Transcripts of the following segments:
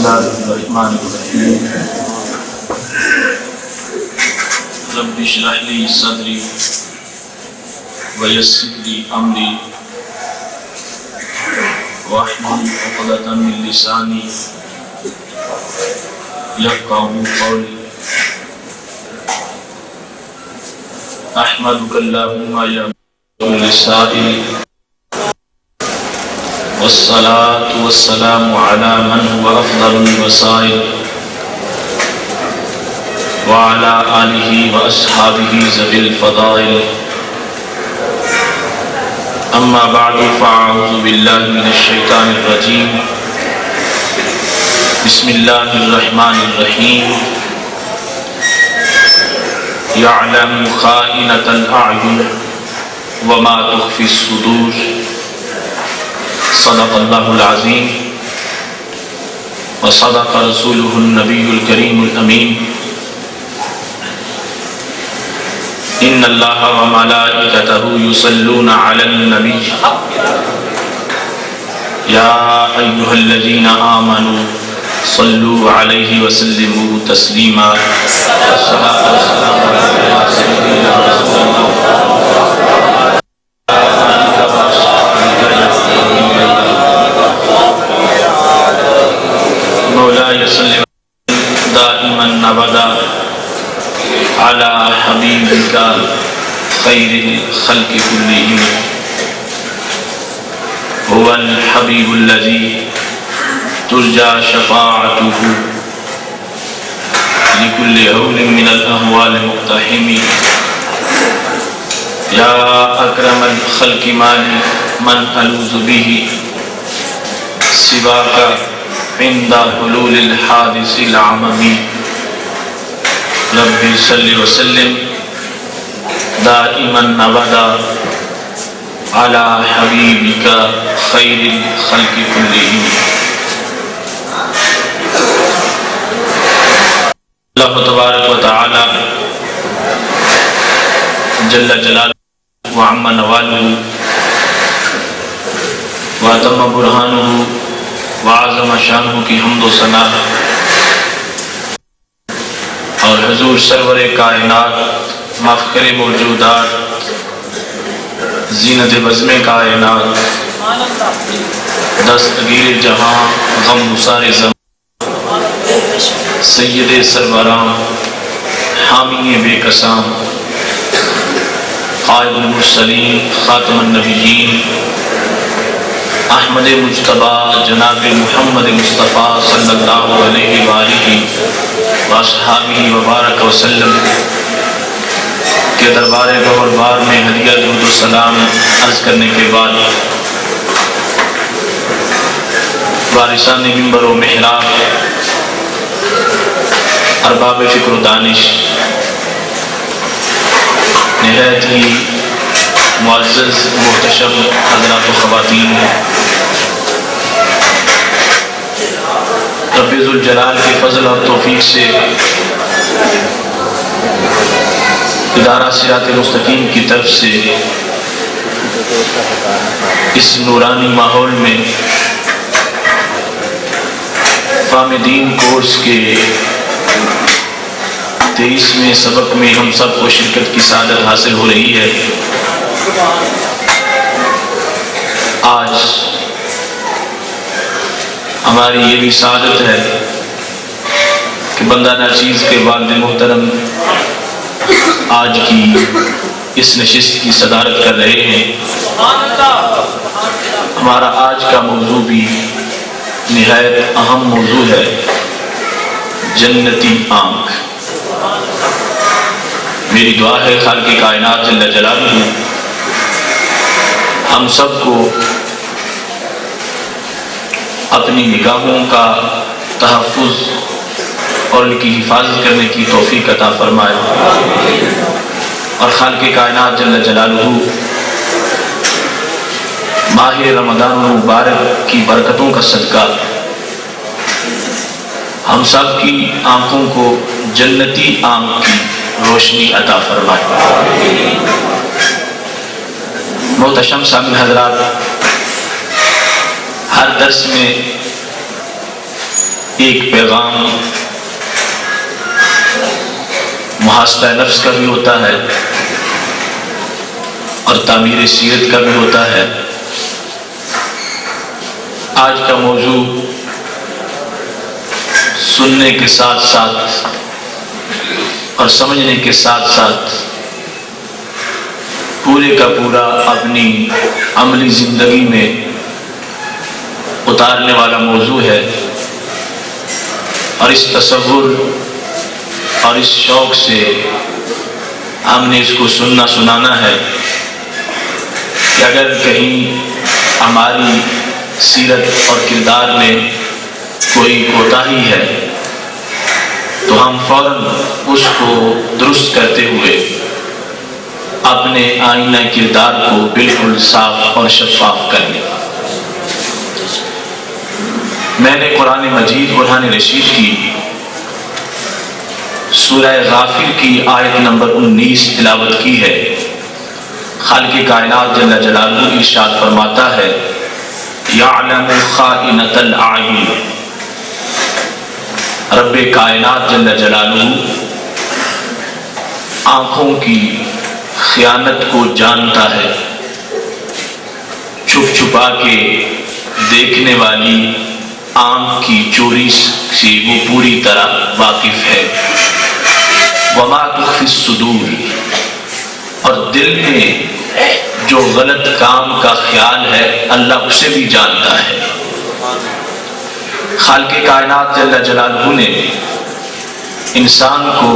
الله الرحمن الرحيم رب اشرح لي صدري ويسر لي أمري واحلل عقدة من لساني يفقهوا قولي أحمدك اللهم يا كل سائل والصلاة والسلام على من هو أفضل الوسائل وعلى آله وأصحابه ذوي الفضائل أما بعد فأعوذ بالله من الشيطان الرجيم بسم الله الرحمن الرحيم يعلم خائنة الأعين وما تخفي الصدور صدق الله العظيم وصدق رسوله النبي الكريم الأمين إن الله وملائكته يصلون على النبي يا أيها الذين آمنوا صلوا عليه وسلموا تسليما الصلاة والسلام على سيدنا رسول الله مولاي صل دائما أبدا على حبيبك خير الخلق كلهم هو الحبيب الذي ترجى شفاعته لكل هول من الأهوال مقتحم يا أكرم الخلق مالي من ألوذ به سواك عند حلول الحادث العممي ربي صل وسلم دائما أبدا على حبيبك خير الخلق كلهم اللہ تبارک و تعالی جل جلالہ وعم نوالہ واتم برہانہ وعظم شانہ کی حمد و ثنا اور حضور سرور کائنات مفخر موجودات زینت بزم کائنات دستگیر جہاں غم گسار زمان سید سروران حامی بے قسام قائد المرسلین خاتم النبیین احمد مجتبی جناب محمد مصطفیٰ صلی اللہ علیہ وآلہ واصحابہ وبارک وسلم کے دربار گوہربار میں ہدیہ درود و سلام عرض کرنے کے بعد وارثان منبر و محراب ارباب فکر و دانش نہایت ہی معزز محتشم حضرات و خواتین رب ذوالجلال کے فضل اور توفیق سے ادارہ صراط مستقیم کی طرف سے اس نورانی ماحول میں فہم دین کورس کے 23ویں سبق میں ہم سب کو شرکت کی سعادت حاصل ہو رہی ہے۔ آج ہماری یہ بھی سعادت ہے کہ بندہ ناچیز کے والد محترم آج کی اس نشست کی صدارت کر رہے ہیں۔ ہمارا آج کا موضوع بھی نہایت اہم موضوع ہے، جنتی آنکھ۔ میری دعا ہے خالق کائنات جل جلالہ ہم سب کو اپنی نگاہوں کا تحفظ اور ان کی حفاظت کرنے کی توفیق عطا فرمائے، اور خالق کائنات جل جلالہ ماہ رمضان المبارک کی برکتوں کا صدقہ ہم سب کی آنکھوں کو جنتی آنکھ کی روشنی عطا فرمائے۔ محتشم سامعین حضرات، ہر درس میں ایک پیغام محاسبہ نفس کا بھی ہوتا ہے اور تعمیر سیرت کا بھی ہوتا ہے۔ آج کا موضوع سننے کے ساتھ ساتھ اور سمجھنے کے ساتھ ساتھ پورے کا پورا اپنی عملی زندگی میں اتارنے والا موضوع ہے، اور اس تصور اور اس شوق سے ہم نے اس کو سننا سنانا ہے کہ اگر کہیں ہماری سیرت اور کردار میں کوئی کوتاہی ہے تو ہم فوراً اس کو درست کرتے ہوئے اپنے آئینہ کردار کو بالکل صاف اور شفاف کر لیں۔ میں نے قرآن مجید برہان رشید کی سورہ غافر کی آیت نمبر 19 تلاوت کی ہے۔ خالق کائنات جل جلالہ ارشاد فرماتا ہے، یعلم خائنۃ الاعین، رب کائنات جل جلالہ آنکھوں کی خیانت کو جانتا ہے، چھپ چھپا کے دیکھنے والی آنکھ کی چوری سے وہ پوری طرح واقف ہے۔ وما تخفی الصدور، اور دل میں جو غلط کام کا خیال ہے اللہ اسے بھی جانتا ہے۔ خالق کائنات جل جلالہ نے انسان کو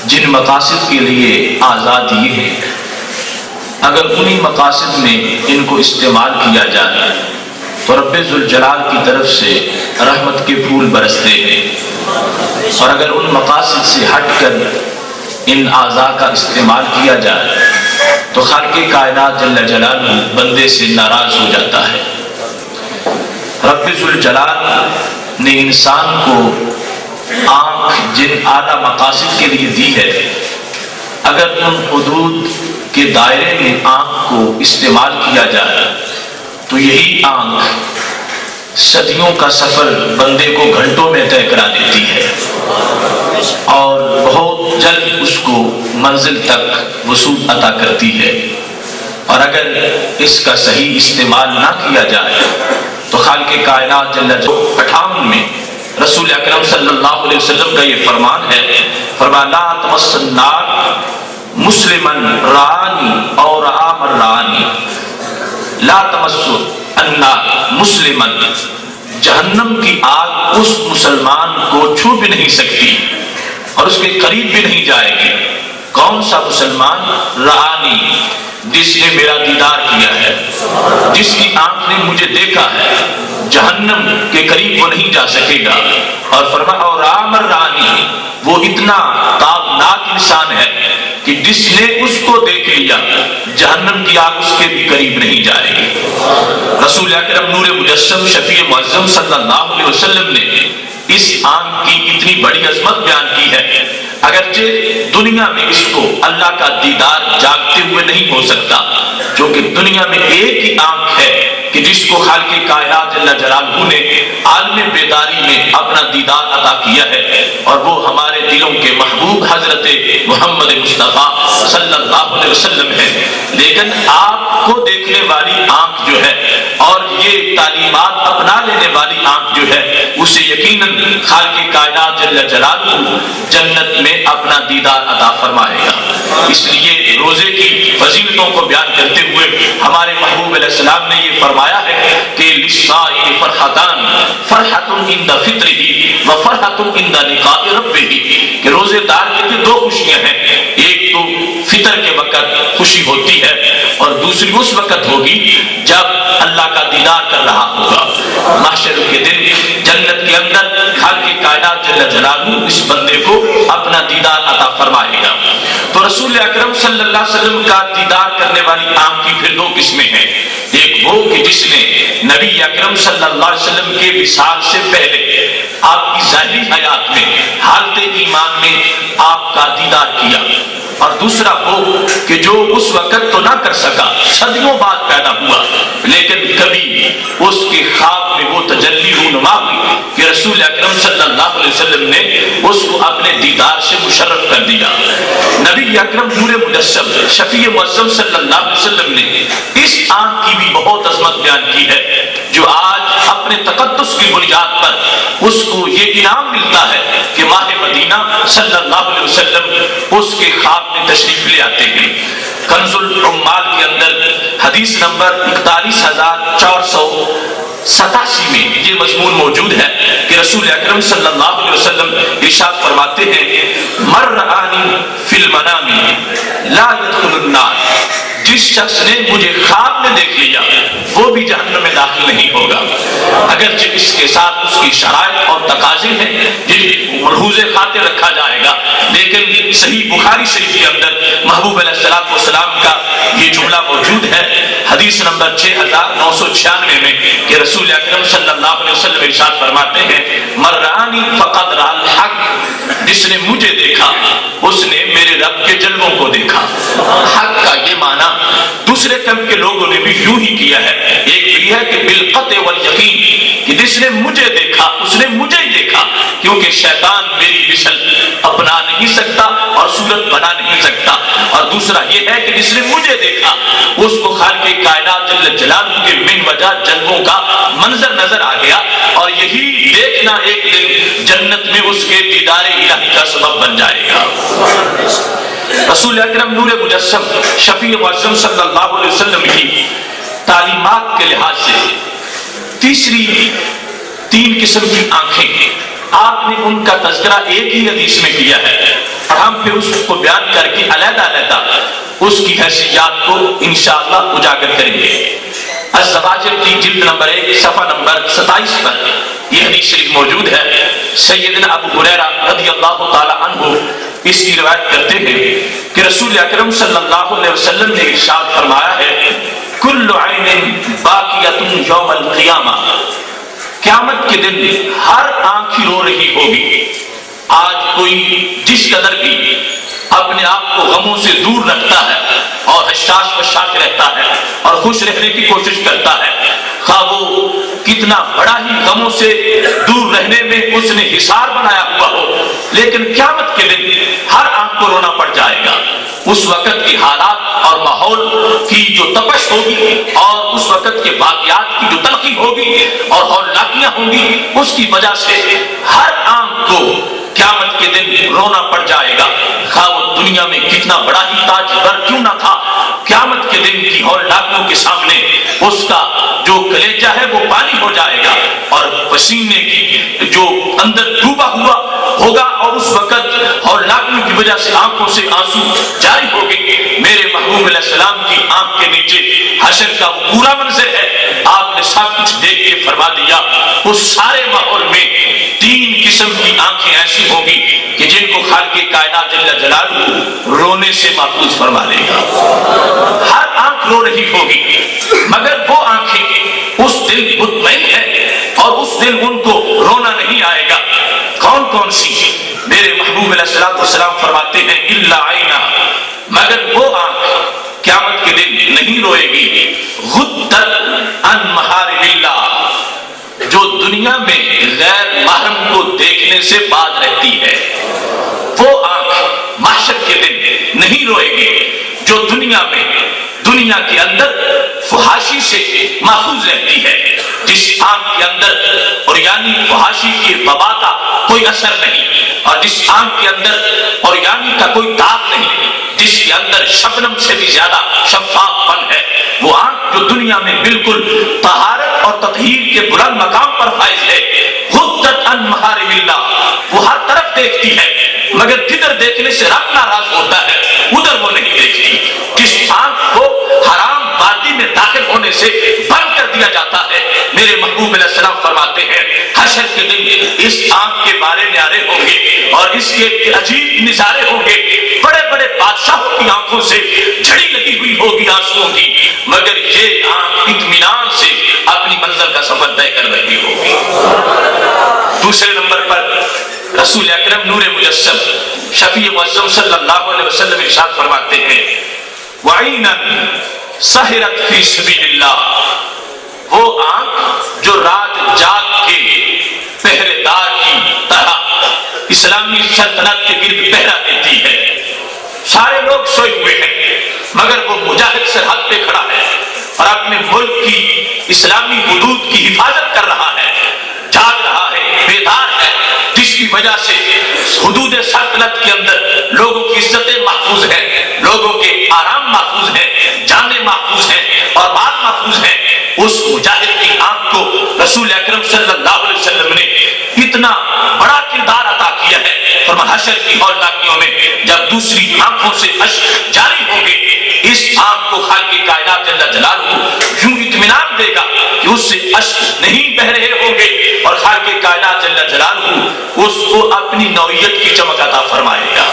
جن مقاصد کے لیے آزاد دیے ہیں، اگر انہی مقاصد میں ان کو استعمال کیا جائے تو رب ذوالجلال کی طرف سے رحمت کے پھول برستے ہیں، اور اگر ان مقاصد سے ہٹ کر ان اعضاء کا استعمال کیا جائے تو خالق کائنات جل جلالہ بندے سے ناراض ہو جاتا ہے۔ رب ذوالجلال نے انسان کو آنکھ جن اعلیٰ مقاصد کے لیے دی ہے، اگر ان حدود کے دائرے میں آنکھ کو استعمال کیا جائے تو یہی آنکھ صدیوں کا سفر بندے کو گھنٹوں میں طے کرا دیتی ہے اور بہت جلد اس کو منزل تک وصول عطا کرتی ہے۔ اور اگر اس کا صحیح استعمال نہ کیا جائے تو خالق کائنات جل جلالہ 58 میں رسول اکرم صلی اللہ علیہ وسلم کا یہ فرمان ہے، فرمایا لا تمس النار مسلمن رانی اور آمر رانی، لا تمس النار مسلمن، جہنم کی آگ اس مسلمان کو چھو بھی نہیں سکتی اور اس کے قریب بھی نہیں جائے گی۔ کون سا مسلمان؟ رانی، جس نے میرا دیدار کیا ہے، جس کی آنکھ نے مجھے دیکھا ہے، جہنم کے قریب وہ نہیں جا سکے گا۔ اور فرمایا اور آمر رانی، وہ اتنا تابناک انسان ہے کہ جس نے اس کو دیکھ لیا جہنم کی آگ اس کے بھی قریب نہیں جائے گی۔ رسول اکرم نور مجسم شفیع معظم صلی اللہ علیہ وسلم نے اس آنکھ کی اتنی بڑی عظمت بیان کی ہے، اگرچہ دنیا میں اس کو اللہ کا دیدار جاگتے ہوئے نہیں ہو سکتا، کیونکہ دنیا میں ایک ہی آنکھ ہے کہ جس کو خالق کائنات جل جلالہ نے عالم بیداری میں اپنا دیدار عطا کیا ہے، اور وہ ہمارے دلوں کے محبوب حضرت محمد مصطفیٰ صلی اللہ علیہ وسلم ہے۔ لیکن آپ کو دیکھنے والی آنکھ جو ہے اور یہ تعلیمات اپنا لینے والی آنکھ جو ہے، اسے یقیناً خالق کائنات جل جلالہ جنت میں اپنا دیدار عطا فرمائے گا۔ اس لیے روزے کی فضیلتوں کو بیان کرتے ہوئے ہمارے محبوب علیہ السلام نے یہ فرمایا ہے کہ للصائم فرحتان، فرحۃ عند فطرہ و فرحۃ عند لقاء ربہ، کہ روزے دار کے دو خوشیاں ہیں، ایک تو فطر کے وقت خوشی ہوتی ہے اور دوسری اس وقت ہوگی جب اللہ کا دیدار کر رہا ہوگا۔ محشر کے دن جنت کے اندر خالق کائنات جل جلالہ اس بندے کو اپنا دیدار عطا فرمائے گا۔ تو رسول اکرم صلی اللہ علیہ وسلم کا دیدار کرنے والی آنکھ کی پھر دو قسمیں ہیں، ایک وہ کہ جس نے نبی اکرم صلی اللہ علیہ وسلم کے وصال سے پہلے آپ کی ظاہری حیات میں حالت ایمان میں آپ کا دیدار کیا، اور دوسرا وہ کہ جو اس وقت تو نہ کر سکا، صدیوں بعد پیدا ہوا، لیکن کبھی اس کے خواب میں وہ تجلی رونما ہوئی کہ رسول اس کو اپنے دیدار سے مشرف کر دیا۔ نبی اکرم نور مجسم شفیع معظم صلی اللہ علیہ وسلم نے اس آنکھ کی بھی بہت عظمت بیان کی ہے، جو آج اپنے تقدس کی بنیاد پر اس کو یہ انعام ملتا ہے کہ ماہ مدینہ صلی اللہ علیہ وسلم اس کے خواب میں تشریف لے آتے ہیں۔ کنز العمال کے اندر حدیث نمبر 41487 میں یہ مضمون موجود ہے کہ رسول اکرم صلی اللہ علیہ وسلم ارشاد فرماتے ہیں، مر رآنی فی المنام لا يدخل النار، جس شخص نے مجھے خواب میں دیکھ لیا وہ بھی جہنم میں داخل نہیں ہوگا۔ اگرچہ اس کے ساتھ اس کی شرائط اور تقاضے ہیں جن ملحوظ خاطر رکھا جائے گا، لیکن صحیح بخاری شریف کے اندر محبوب علیہ السلام کا یہ جملہ موجود ہے حدیث نمبر 6996 میں کہ رسول اکرم صلی اللہ علیہ وسلم ارشاد فرماتے ہیں، مرانی فقد رأى الحق، جس نے مجھے دیکھا اس نے میرے رب کے جلووں کو دیکھا۔ حق کا یہ معنی دوسرے قوم کے لوگوں نے بھی یوں ہی کیا ہے، ایک بھی ہے کہ بالقطع والیقین، کہ جس نے مجھے دیکھا اس نے مجھے ہی دیکھا، کیونکہ شیطان میری مثل اپنا نہیں سکتا اور صورت بنا نہیں سکتا، اور دوسرا یہ ہے کہ جس نے مجھے دیکھا اس کو خالق کائنات جل جلالہ کے من وجہ جلووں کا منظر نظر آ گیا، اور یہی دیکھنا ایک دن جنت میں اس کے دیدار الہی کا سبب بن جائے گا۔ رسول اکرم نور مجسم شفیع معظم صلی اللہ علیہ وسلم کی تعلیمات کے لحاظ سے تین قسم کی آنکھیں آپ نے ان کا تذکرہ ایک ہی حدیث میں کیا ہے، اور ہم پھر اس کو بیان کر کے علیحدہ علیحدہ اس کی حیثیات کو انشاءاللہ اجاگر کریں گے۔ الزواجر کی جلد نمبر 1 صفحہ نمبر 27 پر یہ حدیث شریف موجود ہے۔ سیدنا ابو ہریرہ رضی اللہ تعالی عنہ اس کی روایت کرتے ہیں کہ رسول اکرم صلی اللہ علیہ وسلم نے ارشاد فرمایا ہے، کل عین باقیۃ یوم القیامہ، قیامت کے دن ہر آنکھ رو رہی ہوگی۔ آج کوئی جس قدر بھی اپنے آپ کو غموں سے دور رکھتا ہے اور حشاش بشاش رہتا ہے اور خوش رہنے کی کوشش کرتا ہے، خواہ وہ کتنا بڑا ہی غموں سے دور رہنے میں اس نے حصار بنایا ہوا ہو، لیکن قیامت کے دن ہر آنکھ کو رونا پڑ جائے گا۔ اس وقت کی حالات اور ماحول کی جو تپش ہوگی اور اس وقت کے واقعات کی جو تلخی ہوگی اور ہولناکیاں ہوں گی، اس کی وجہ سے ہر آنکھ کو قیامت کے دن رونا پڑ جائے گا، خواہ وہ دنیا میں کتنا بڑا ہی تاجور کیوں نہ تھا۔ قیامت کے دن کی ہولناکیوں کے سامنے اس کا جو کلیجہ ہے وہ پانی ہو جائے گا، اور پسینے کی جو اندر ڈوبا ہوا ہوگا، اور اس وقت ہولناکیوں کی وجہ سے آنکھوں سے آنسو جاری ہوگے۔ میرے محبوب علیہ السلام کی آنکھ کے نیچے حشر کا وہ پورا منظر ہے، آپ نے سب کچھ دیکھ کے فرما دیا۔ اس سارے ماحول میں 3 قسم کی آنکھیں ایسی ہوں گی کہ جن کو خالق کائنات جل جلالہ رونے سے محفوظ فرما لے گا۔ ہر آنکھ رو رہی ہوگی، مگر وہ آنکھیں اس دن مطمئن ہے اور اس دن ان کو رونا نہیں آئے گا۔ کون کون سی؟ میرے محبوب علیہ السلام فرماتے ہیں، الا عینا، مگر وہ آنکھ قیامت کے دن نہیں روئے گی، غدت عن محارم اللہ، جو دنیا میں غیر محرم کو دیکھنے سے باز رہتی ہے۔ وہ آنکھ محشر کے دن نہیں روئے گی جو دنیا میں دنیا کے اندر فحاشی سے محفوظ رہتی ہے، جس آنکھ کے اندر اور یعنی فحاشی کی وبا کا کوئی اثر نہیں، اور جس آنکھ کے اندر اور یعنی کا کوئی داغ نہیں، جس کے اندر شبنم سے بھی زیادہ شفاف پن ہے، وہ آنکھ جو دنیا میں بالکل طہارت اور تطہیر کے بلند مقام پر فائز ہے۔ غدت عن محارم اللہ، وہ ہر طرف دیکھتی ہے، مگر جدھر دیکھنے سے رب ناراض ہوتا ہے ادھر وہ نہیں دیکھتی۔ جس آنکھ کو حرام وادی میں داخل ہونے سے بند کر دیا جاتا ہے، میرے محبوب علیہ السلام فرماتے ہیں، حشر کے دن اس آنکھ کے بارے نعرے ہوں گے اور اس کے عجیب نظارے ہوں گے۔ بڑے بڑے بادشاہوں کی آنکھوں سے جھڑی لگی ہوئی ہوگی آنسوؤں کی، مگر یہ آنکھ اطمینان سے اپنی منزل کا سفر طے کر رہی ہوگی۔ دوسرے نمبر پر رسول اکرم نور مجسم شفیع معظم صلی اللہ علیہ وسلم ارشاد فرماتے ہیں، وعینا سہرت فی سبیل اللہ، وہ آنکھ جو رات جاگ کے پہرے دار کی طرح اس اسلامی سلطنت کے گرد پہرا دیتی ہے. سارے لوگ سوئے ہوئے ہیں مگر وہ مجاہد سرحد پہ کھڑا ہے اور اپنے ملک کی اسلامی حدود کی حفاظت کر رہا ہے, جاگ رہا ہے, بیدار ہے, جس کی وجہ سے حدود سلطنت کے اندر لوگوں کی عزتیں محفوظ ہیں, لوگوں کے آرام محفوظ ہیں, جانیں محفوظ ہیں اور مال محفوظ ہیں. اس مجاہد کی آنکھ کو رسول اکرم صلی اللہ علیہ وسلم نے اتنا بڑا کردار عطا کیا ہے. اور محشر کی ہولناکیوں میں جب دوسری آنکھوں سے اشک جاری ہوں گے, اس آنکھ کو خالق کائنات جل جلالہ یوں اطمینان دے گا کہ اس سے اشک نہیں بہ رہے ہوں گے, اور خالق کائنات جل جلالہ اس کو اپنی نوعیت کی چمک عطا فرمائے گا.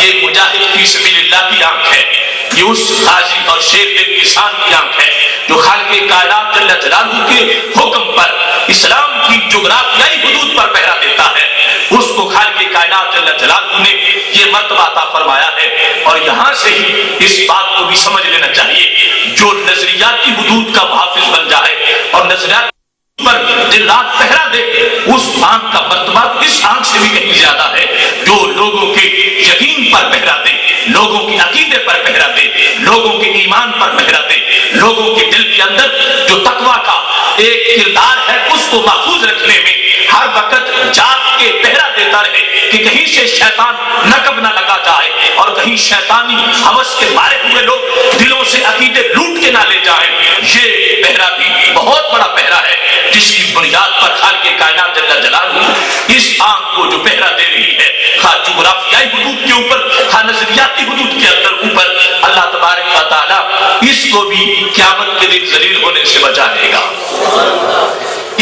یہ مجاہد فی سبیل اللہ کی آنکھ ہے, یہ اس غازی اور شیر دل کسان کی آنکھ ہے جو خالق کائنات جل جلالہ کے حکم پر اسلام کی جغرافیائی حدود پر پہرا دیتا ہے. اس کو خالق کائنات جل جلالہ نے یہ مرتبہ عطا فرمایا ہے. اور یہاں سے ہی اس بات کو بھی سمجھ لینا چاہیے, جو نظریاتی حدود کا محافظ بن جائے اور نظریات پر دن رات پہرا دے, اس آنکھ کا مرتبہ اس آنکھ سے بھی کہیں زیادہ ہے جو لوگوں کے یقین پر پہرا دے, لوگوں کے عقیدے پر پہرا دے, لوگوں کے ایمان پر پہرا دے, لوگوں کے دل کے اندر جو تقویٰ کا ایک کردار ہے اس کو محفوظ رکھنے میں ہر وقت جاگ کے پہرا دیتا رہے کہ کہیں سے شیطان نقب نہ لگا جائے اور کہیں شیطانی ہوس کے مارے ہوئے لوگ دلوں سے عقیدے لوٹ کے نہ لے جائیں. یہ پہرا بھی بہت بڑا پہرا ہے جس کی بنیاد پر خالق کائنات جل جلالہ اس آنکھ کو جو پہرا دے رہی ہے, خواہ جغرافیائی حدود کے اوپر, خواہ نظریاتی حدود کے اندر اوپر, اللہ تبارک و تعالی اس کو بھی قیامت کے دن ذلیل ہونے سے بچا لے گا.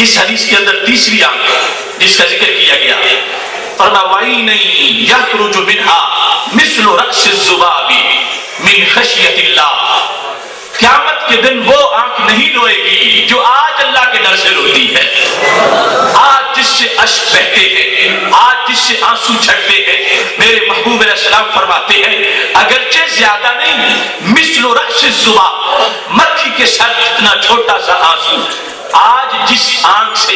اس حدیث کے اندر تیسری آنکھ جس کا ذکر کیا گیا, فرمایا نہیں یخرج منها مثل رأس الذباب من خشیت اللہ. قیامت کے دن وہ آنکھ نہیں روئے گی جو آج اللہ کے ڈر سے روتی ہے, آج جس سے اشک بہتے ہیں, آج جس سے آنسو جھڑتے ہیں. میرے محبوب علیہ السلام فرماتے ہیں اگرچہ زیادہ نہیں, مثل رأس الذباب, مکھی کے سر جتنا چھوٹا سا آنسو آج جس آنکھ سے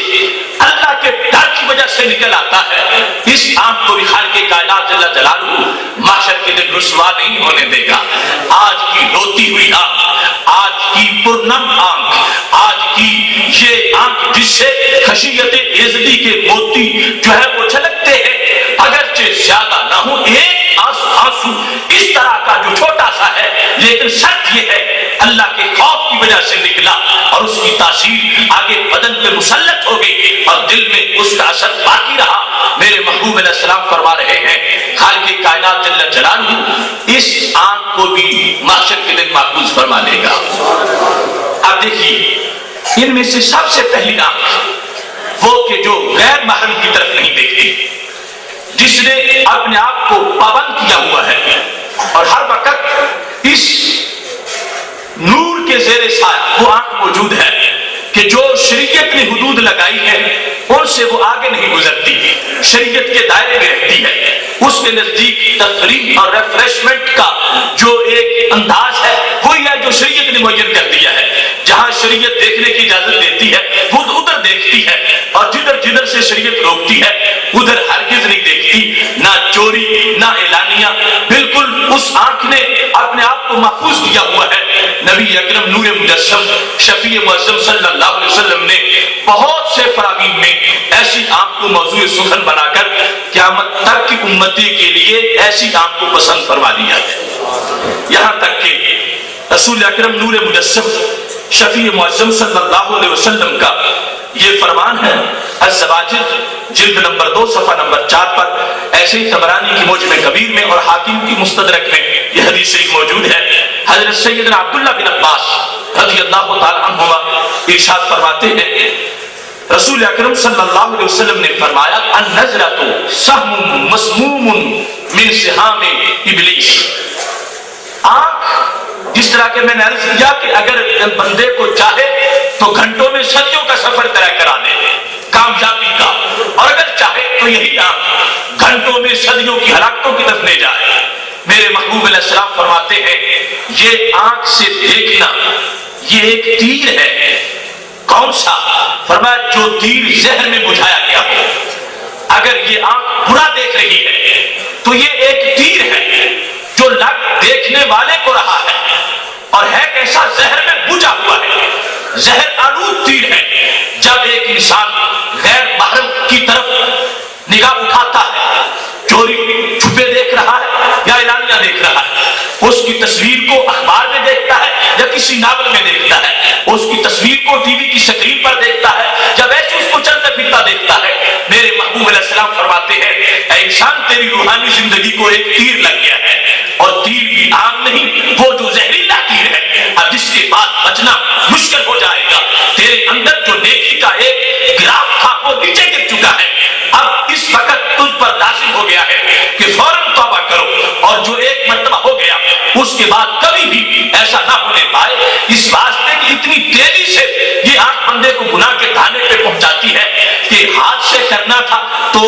اللہ کے ڈر کی وجہ سے نکل آتا ہے, اس آنکھ کو بھی خالق کائنات جل جلالہ محشر کے دن رسوا نہیں ہونے دے گا. آج کی روتی ہوئی آنکھ, آج کی پرنم آنکھ, آج کی یہ آنکھ جس سے خشیت عزتی کے موتی جو ہے وہ چھلکتے ہیں, اگرچہ زیادہ نہ ہو, ایک آنسو اس طرح کا جو چھوٹا سا ہے, لیکن شرط یہ ہے اللہ کے خوف کی وجہ سے نکلا اور اس کی تاثیر آگے بدن پہ مسلط ہو گئی اور دل میں اس کا اثر باقی رہا. میرے محبوب علیہ السلام فرما رہے ہیں خالق کائنات جل جلالہ اس آنکھ کو بھی معاشر کے دن محفوظ فرما لے گا. اب دیکھیے ان میں سے سب سے پہلی آنکھ وہ کہ جو غیر محرم کی طرف نہیں دیکھتی, جس نے اپنے آپ کو پابند کیا ہوا ہے اور ہر وقت اس نور کے زیر سایہ وہ آنکھ موجود ہے کہ جو شریعت نے حدود لگائی ہے ان سے وہ آگے نہیں گزرتی, شریعت کے دائرے میں رہتی ہے. اس کے نزدیک تفریح اور ریفریشمنٹ کا جو ایک انداز ہے وہی ہے جو شریعت نے معین کر دیا ہے. جہاں شریعت دیکھنے کی اجازت دیتی ہے وہ ادھر دیکھتی ہے, اور جدھر جدھر سے شریعت روکتی ہے ادھر ہرگز نہیں دیکھتی, نہ چوری نہ اعلانیہ. بالکل اس آنکھ نے اپنے آپ کو محفوظ کیا ہوا ہے. نبی اکرم نور مجسم شفیع معظم صلی اللہ علیہ وسلم نے بہت سے فرامین میں ایسی آنکھ کو موضوع سخن بنا کر قیامت تک کی امتی کے لیے ایسی آنکھ کو پسند فرما دیا ہے. یہاں تک کہ رسول اکرم نور مجسم شفیع معظم صلی اللہ علیہ وسلم کا یہ فرمان ہے الزواجر جلد نمبر 2 صفحہ نمبر 4 پر, ایسے ہی طبرانی کی معجم کبیر میں اور حاکم کی مستدرک میں یہ حدیث شریف موجود ہے. حضرت سیدنا عبداللہ بن عباس رضی اللہ تعالی عنہما ارشاد فرماتے ہیں رسول اکرم صلی اللہ علیہ وسلم نے فرمایا النظرۃ سہم مسموم من سہام ابلیس. آنکھ جس طرح کہ میں نے عرض کیا کہ اگر بندے کو چاہے تو گھنٹوں میں صدیوں کا سفر طے کرا دے کامیابی کا, اور اگر چاہے تو یہی آنکھ گھنٹوں میں صدیوں کی ہلاکتوں کی طرف لے جائے. میرے محبوب علیہ السلام فرماتے ہیں یہ آنکھ سے دیکھنا یہ ایک تیر ہے. کون سا؟ فرمایا جو تیر ذہن میں بجھایا گیا ہو. اگر یہ آنکھ برا تو یہ ایک تیر ہے جو لگ دیکھنے والے کو رہا ہے اور ہے کیسا زہر میں بجھا ہوا ہے، زہر آلود تیر ہے۔ جب ایک انسان غیر محرم کی طرف نگاہ اٹھاتا ہے، چوری چھپے دیکھ رہا ہے یا اعلانیہ دیکھ رہا ہے، اس کی تصویر کو اخبار میں دیکھتا ہے یا کسی ناول میں دیکھتا ہے، اس کی تصویر کو ٹی وی کی سکرین پر دیکھتا ہے، جب ایسے اس کو چلتا پھرتا دیکھتا ہے، میرے محبوب علیہ السلام فرماتے ہیں اے انسان تیری روحانی زندگی کو ایک تیر لگ گیا ہے، اور تیر بھی عام نہیں، وہ جو زہریلا تیر ہے اب جس کے بعد بچنا مشکل ہو جائے گا۔ تیرے اندر جو نیکی کا ایک گراف تھا وہ نیچے گر چکا ہے، اب اس وقت تجھ پر لازم ہو گیا ہے کہ فوراً توبہ کرو، اور جو ایک مرتبہ ہو گیا اس کے بعد کبھی بھی ایسا نہ ہونے پائے۔ اس واسطے کہ اتنی تیزی سے یہ آنکھ بندے کو گناہ کے دانے پہ پہنچاتی ہے کہ ہاتھ سے کرنا تھا تو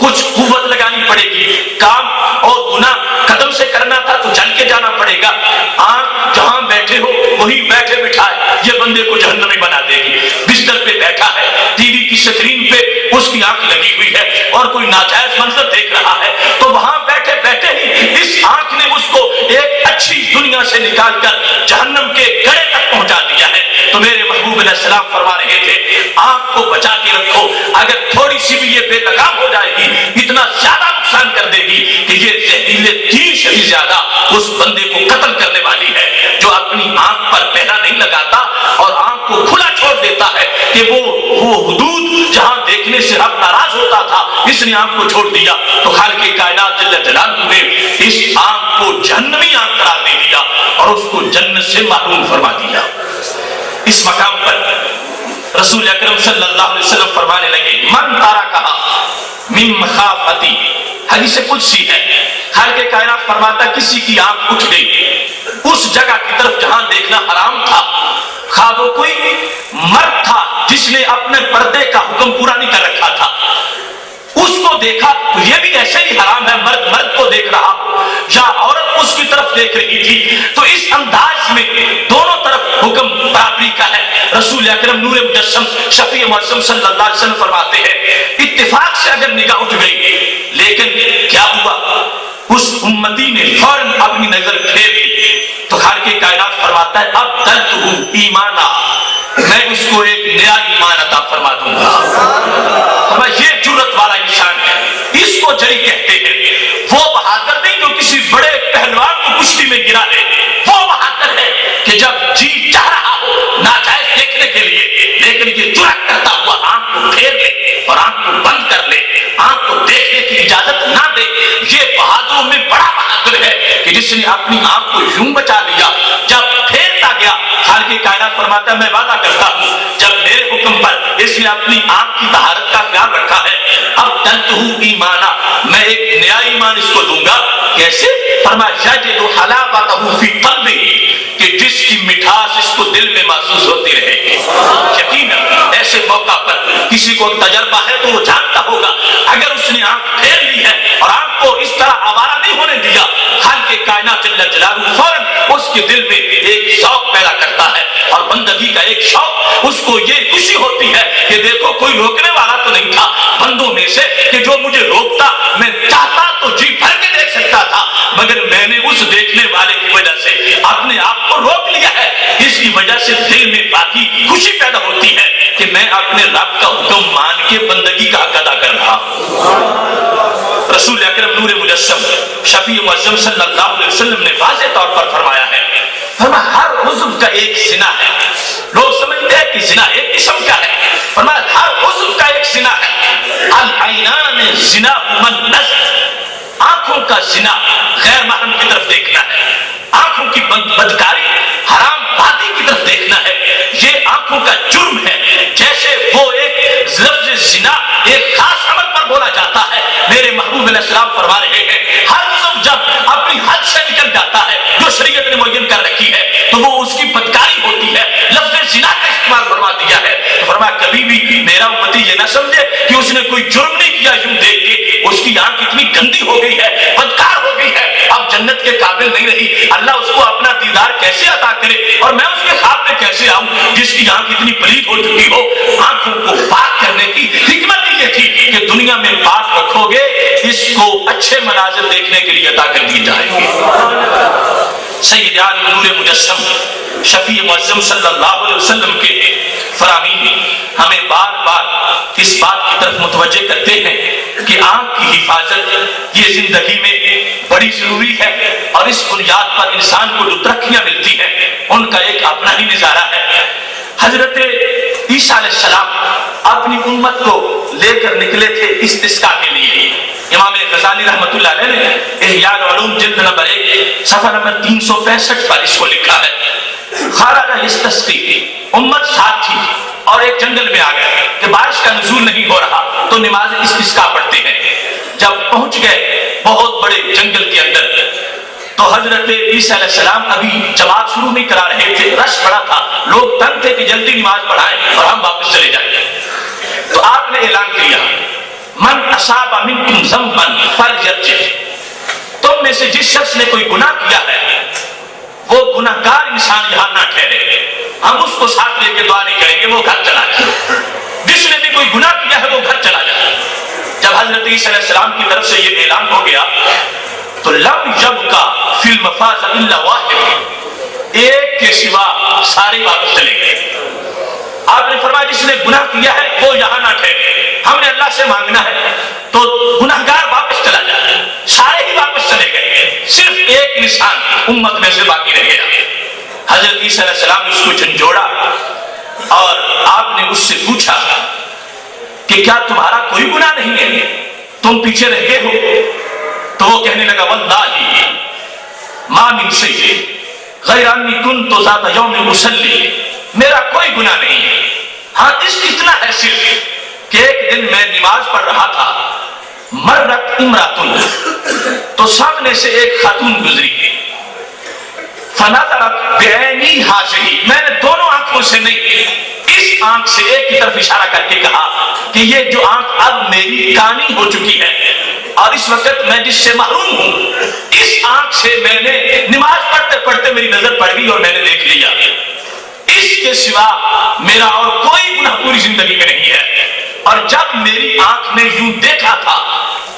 کچھ قوت لگانی پڑے گی، کام اور گناہ قدم سے کرنا تھا تو چل کے جانا پڑے گا۔ آنکھ جہاں بیٹھے ہو وہی بیٹھے بٹھائے یہ بندے کو جہنمی بنا دے گی۔ بستر پہ بیٹھا ہے، ٹی وی کی سکرین پہ اس کی آنکھ لگی ہوئی ہے اور کوئی ناجائز منظر دیکھ رہا ہے، تو وہاں بیٹھے بیٹھے ہی اس آنکھ نے اس کو ایک اچھی دنیا سے نکال کر جہنم کے گڑھے تک پہنچا دیا ہے۔ تو میرے محبوب علیہ السلام فرما رہے تھے آنکھ کو بچا کے رکھو، اگر تھوڑی سی بھی یہ بے لگام ہو جائے گی اتنا زیادہ نقصان کر دے گی کہ یہ زہریلے تیر سے بھی زیادہ اس بندے کو قتل کرنے والی ہے جو اپنی آنکھ پر پہنا نہیں لگاتا اور آنکھ کو کھلا چھوڑ دیتا ہے کہ وہ حدود جہاں دیکھنے سے رب ناراض ہوتا تھا اس نے آنکھ کو چھوڑ دیا، تو خالق کائنات جل جلالہ نے اس آنکھ کو جہنمی آنکھ قرار دے دیا اور اس کو جنت سے محروم فرما دیا۔ اس مقام پر رسول اکرم صلی اللہ علیہ وسلم فرمانے لگے من ترکھا من مخافتی، حدیث قدسی ہے، خالق کائنات فرماتا کسی کی آنکھ اٹھ گئی اس جگہ کی طرف جہاں دیکھنا حرام تھا، خواہ وہ کوئی مرد تھا جس نے اپنے پردے کا حکم پورا نہیں کر رکھا تھا، اس کو دیکھا تو یہ بھی ایسے ہی حرام ہے، مرد مرد کو دیکھ رہا یا عورت اس کی طرف دیکھ رہی تھی، تو اس انداز میں دونوں طرف حکم برابری کا ہے۔ رسول اکرم نور مجسم شفیع معظم صلی اللہ علیہ وسلم فرماتے ہیں اتفاق سے اگر نگاہ اٹھ گئی لیکن کیا ہوا اس امتی نے فوراً اپنی نظر پھیر لی، تو خالق کائنات فرماتا ہے اب دلتہ ایمانا، میں اس کو ایک نیا ایمان عطا فرما دوں گا۔ یہ جرت والا انسان ہے، اس کو جری کہتے ہیں، وہ بہادر نہیں جو کسی بڑے پہلوان کو کشتی میں گرا دے، وہ بہادر ہے کہ جب جی چاہ رہا ہو ناجائز دیکھنے کے لیے لیکن یہ جرت کرتا ہوا آنکھ کو پھیر لے اور آنکھ کو بند کر لے، آنکھ کو دیکھنے کی اجازت نہ دے۔ یہ بہادروں میں بڑا بہادر ہے کہ جس نے اپنی آنکھ کو یوں بچا لیا، جب پھیرتا گیا خالق کائنات فرماتا ہے میں وعدہ کرتا ہوں جب میرے حکم پر اس نے اپنی آنکھ کی طہارت کا خیال رکھا ہے اب دلتہ ایمانا، میں ایک نیا ایمان اس کو دوں گا۔ کیسے؟ فرمایا یجد حلاوتہ فی قلبہ، کہ جس کی مٹھاس اس کو دل میں محسوس ہوتی رہے گی۔ یقیناً ایسے موقع پر کسی کو تجربہ ہے تو وہ جانتا ہوگا اگر اس نے آنکھ پھیر لی ہے اور آنکھ کو اس طرح آوارہ نہیں ہونے دیا، خالق کائنات جل جلالہ فوراً اس کے دل میں ایک شوق پیدا کرتا ہے اور بندگی کا ایک شوق، اس کو یہ خوشی ہوتی ہے کہ دیکھو کوئی روکنے والا تو نہیں تھا بندوں میں سے کہ جو مجھے روکتا، میں چاہتا تو جی بھر کے دیکھ سکتا تھا مگر میں نے اس دیکھنے والے کی وجہ سے اپنے آپ کو روک لیا ہے۔ اس کی وجہ سے دل میں باقی خوشی پیدا ہوتی ہے کہ میں اپنے رب کا حکم مان کے بندگی کا حق ادا کر رہا ہوں۔ رسول اکرم نور مجسم شفیع معظم صلی اللہ علیہ وسلم نے واضح طور پر فرمایا ہے، فرمایا ہر عضو کا ایک زنا ہے۔ لوگ سمجھتے ہیں کہ زنا ایک قسم کا ہے، فرمایا ہر عضو کا ایک زنا ہے۔ العینان زنا من نظر، آنکھوں کا زنا غیر محرم کی طرف دیکھنا ہے، آنکھوں کی بدکاری حرام باتیں کی طرف دیکھنا ہے، یہ آنکھوں کا جرم ہے۔ جیسے وہ ایک لفظ زنا ایک خاص عمل پر بولا جاتا ہے، میرے محبوب علیہ السلام فرما رہے ہیں ہر عضو جب اپنی حد سے نکل جاتا ہے جو شریعت نے معین کر رکھی ہے تو وہ اس کی بدکاری ہوتی ہے، لفظ زنا کا استعمال فرما دیا ہے۔ تو فرمایا کبھی بھی میرا امتی یہ نہ سمجھے کہ اس نے کوئی جرم نہیں کیا، یوں دیکھ کے اس کی آنکھ اتنی گندی ہو گئی ہے، بدکار ہو گئی ہے، اب جنت کے قابل نہیں رہی، اللہ اس کو اپنا دیدار کیسے عطا کرے اور میں اس کے خواب میں کیسے آؤں جس کی آنکھ اتنی پلید ہو چکی ہو۔ آنکھوں کو پاک کرنے کی حکمت یہ تھی کہ دنیا دنیا میں پاک رکھو گے اس کو اچھے مناظر دیکھنے کے لیے عطا کر دیے جائیں گے۔ سید عالم نور مجسم شفیع معظم صلی اللہ علیہ وسلم کے فرامین ہمیں بار بار اس بات کی طرف متوجہ کرتے ہیں کہ آنکھ کی حفاظت یہ زندگی میں بڑی ضروری ہے، اور اس بنیاد پر انسان کو جو ترقیاں ملتی ہیں ان کا ایک اپنا ہی نظارہ ہے۔ حضرت عیسیٰ علیہ السلام اپنی امت کو لے کر نکلے تھے استسقاء کے لیے۔ امام غزالی رحمۃ اللہ علیہ نے احیاء العلوم جلد نمبر 1 صفحہ نمبر 365 پر اس کو لکھا ہے، خرج یستسقی، امت ساتھ تھی اور ایک جنگل میں آ گئے کہ بارش کا نزول نہیں ہو رہا تو نماز استسقاء پڑھتے ہیں۔ جب پہنچ گئے بہت بڑے جنگل کے اندر تو حضرت عیسیٰ علیہ السلام ابھی جماعت شروع نہیں کرا رہے تھے، رش بڑا تھا، لوگ تنگ تھے کہ جلدی نماز پڑھائیں اور ہم واپس چلے جائیں۔ تو آپ نے اعلان کیا، من اصاب منکم ذنبا فلیرجع، تم میں سے جس شخص نے کوئی گناہ کیا ہے وہ گناہگار انسان یہاں نہ ٹھہرے، ہم اس کو ساتھ لے کے دعا نہیں کریں گے، وہ گھر چلا جائے۔ جس نے بھی کوئی گناہ کیا ہے وہ گھر چلا جائے۔ جب حضرت عیسیٰ علیہ السلام کی طرف سے یہ اعلان ہو گیا تو لم یبقى فی المفاز الا واحد، ایک کے سوا سارے واپس چلے گئے۔ آپ نے فرمایا جس نے گناہ کیا ہے وہ یہاں نہ ٹھہرے، ہم نے اللہ سے مانگنا ہے تو گناہگار واپس چلا جائے۔ سارے ہی واپس چلے گئے، صرف ایک انسان امت میں سے باقی رہ گیا۔ حضرت عیسیٰ علیہ السلام نے اس کو جھنجھوڑا اور آپ نے اس سے پوچھا کہ کیا تمہارا کوئی گناہ نہیں ہے، تم پیچھے رہ گئے ہو؟ تو وہ کہنے لگا واللہ ما من شیء غیر انی کنت ذات یوم اصلی، میرا کوئی گناہ نہیں ہے، ہاں اس اتنا ہے صرف کہ ایک دن میں نماز پڑھ رہا تھا، مرت امرأۃ، تو سامنے سے ایک خاتون گزری، فنظرت بعینی ہذہ، میں نے دونوں آنکھوں سے نہیں اس آنکھ سے ایک کی طرف اشارہ کر کے کہا کہ یہ جو آنکھ اب میری کانی ہو چکی ہے اور اس وقت میں جس سے محروم ہوں، اس آنکھ سے میں نے نماز پڑھتے پڑھتے میری نظر پڑ گئی اور میں نے دیکھ لیا، اس کے سوا میرا اور کوئی گناہ پوری زندگی میں نہیں ہے۔ اور جب میری آنکھ نے یوں دیکھا تھا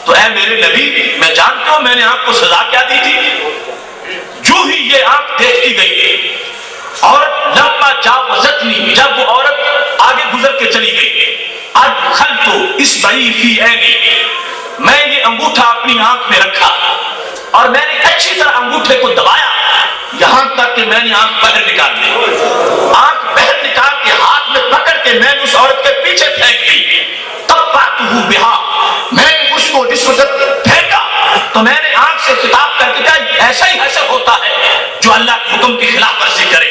تو اے میرے نبی، میں جانتا ہوں میں نے آنکھ کو سزا کیا دی تھی، جو ہی یہ آنکھ دیکھتی گئی اور لما جاوزتنی، جب وہ عورت آگے گزر کے چلی گئی، ادخلت اصبعی فی عینی، میں یہ انگوٹھا اپنی آنکھ میں رکھا اور میں نے اچھی طرح انگوٹھے کو دبایا یہاں تک کہ میں نے آنکھ باہر نکال دی، آنکھ باہر نکال کے ہاتھ میں پکڑ کے میں نے اس عورت کے پیچھے پھینک دی، تبعتہ بہا، میں نے اس کو جس وقت پھینکا تو میں نے آنکھ سے خطاب کر کے کہا ایسا ہی حشر ہوتا ہے جو اللہ کے حکم کی خلاف ورزی کرے،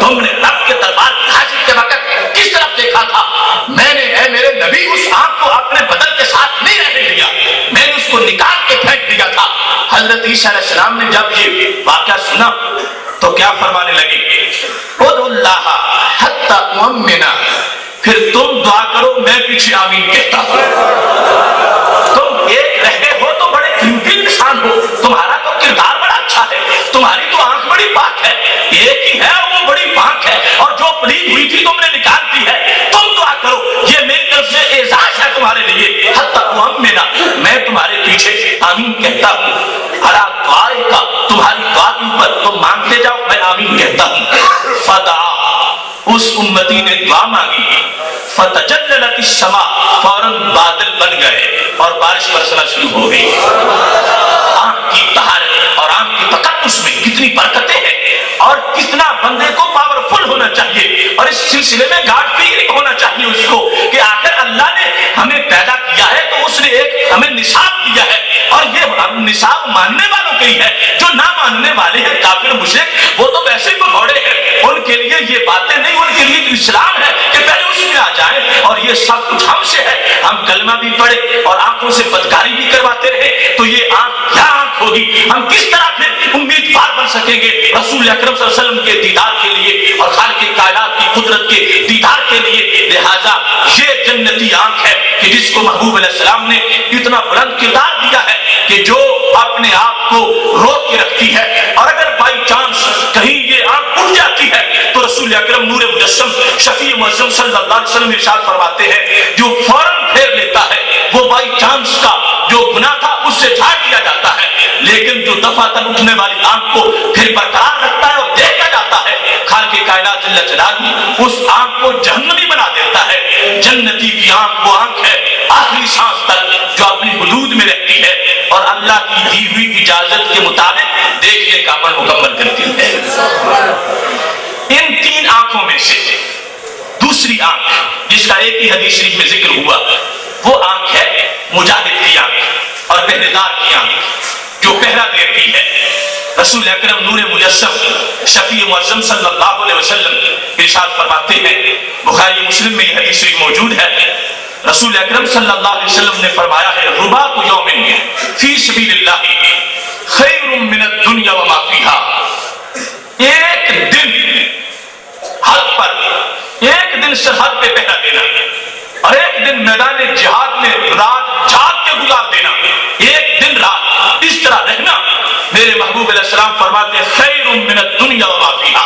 تم نے رب کے دربار کی حاضری کے وقت کس طرف دیکھا تھا؟ میں نے اے میرے نبی اس آنکھ کو اپنے بدن کے ساتھ نہیں رہنے دیا، میں نے اس کو نکال کے پھینک دیا تھا۔ حضرت عیسیٰ علیہ السلام نے جب یہ واقعہ سنا تو کیا فرمانے لگے، ادعوا اللہ حتی اؤمنا، پھر تم دعا کرو میں پیچھے آمین کہتا ہوں۔ تم ایک رہے ہو تو بڑے قیمتی انسان ہو، تمہارا تو کردار بڑا اچھا ہے، تمہاری تو آنکھ بڑی پاک ہے، ایک ہی ہے وہ بڑی پاک ہے، اور جو پلید ہوئی تھی تم نے نکال دی ہے، تم دعا کرو، یہ میری طرف سے اعزاز ہے تمہارے لیے، حتی اؤمنا، میں تمہارے پیچھے آمین کہتا ہوں۔ ہرا دعائے کا، تمہاری دعا کے اوپر تم مانگتے جاؤ میں آمین کہتا ہوں۔ فدعا، اس امتی نے دعا مانگی، فتجللت السماء، فوراً بادل بن گئے اور بارش برسنا شروع ہو گئی۔ آنکھ کی طہارت اور آنکھ کی تقدس میں کتنی برکتیں ہیں اور کتنا بندے کو پاورفل ہونا چاہیے، اور اس سلسلے میں گاڈ فیئرنگ ہونا چاہیے اس کو کہ آخر اللہ نے ہمیں پیدا کیا ہے تو اس نے ایک ہمیں نصاب دیا ہے، اور یہ نصاب ماننے والوں کے ہی ہے، جو نہ ماننے والے ہیں کافر مشرک وہ تو ویسے ہی بھگوڑے ہیں، ان کے لیے یہ باتیں نہیں، ان کے لیے تو اسلام ہے کہ پہلے اس میں آ جائیں، اور یہ سب کچھ ہم سے ہے، ہم کلمہ بھی پڑھے اور آنکھوں سے بدکاری بھی کرواتے رہے تو یہ آنکھ کیا آنکھ ہوگی، ہم کس طرح پھر امیدوار بن سکیں گے رسول اکرم صلی اللہ علیہ وسلم کے دیدار کے لیے اور خالق کائنات کی قدرت کے دیدار کے لیے۔ لہذا یہ جنتی آنکھ ہے کہ جس کو محبوب علیہ السلام نے اتنا بلند کردار دیا ہے کہ جو اپنے آپ کو روک کے رکھتی ہے، اور اگر بائی چانس کہیں یہ آنکھ اٹھ جاتی ہے تو رسول اکرم نور مجسم شفیع معظم صلی اللہ علیہ وسلم ارشاد فرماتے ہیں جو فوراً پھیر لیتا ہے وہ بائی چانس کا جو گناہ تھا اس سے جھاڑ دیا جاتا ہے، لیکن جو دفعتاً اٹھنے والی آنکھ کو پھر برقرار رکھتا ہے اور دیکھا جاتا ہے، خالق کائنات جل جلالہ اس آنکھ کو جہنمی بنا دیتا ہے۔ جنتی کی آنکھ وہ آنکھ ہے آخری سانس تک جو اپنی حدود میں رہتی ہے اور اللہ کی دی ہوئی اجازت کے مطابق دیکھنے کا عمل مکمل کرتی ہے۔ ان تین آنکھوں میں سے دوسری آنکھ جس کا ایک ہی حدیث شریف میں ذکر ہوا وہ آنکھ ہے مجاہد کی آنکھ اور پہرے دار کی آنکھ جو پہرا دیتی ہے۔ رسول اکرم نور مجسم شفیع معظم صلی اللہ علیہ وسلم ارشاد فرماتے ہیں، بخاری مسلم میں یہ حدیث شریف موجود ہے، رسول اکرم صلی اللہ علیہ وسلم نے فرمایا ہے رباط یوم فی سبیل اللہ خیر من الدنیا وما فیہا، ایک دن حد پر، ایک دن سرحد پہ پہرا دینا اور ایک دن میدان جہاد میں رات جاگ کے گزار دینا، ایک دن رات اس طرح رہنا، میرے محبوب علیہ السلام فرماتے ہیں خیر من الدنیا وما فیہا،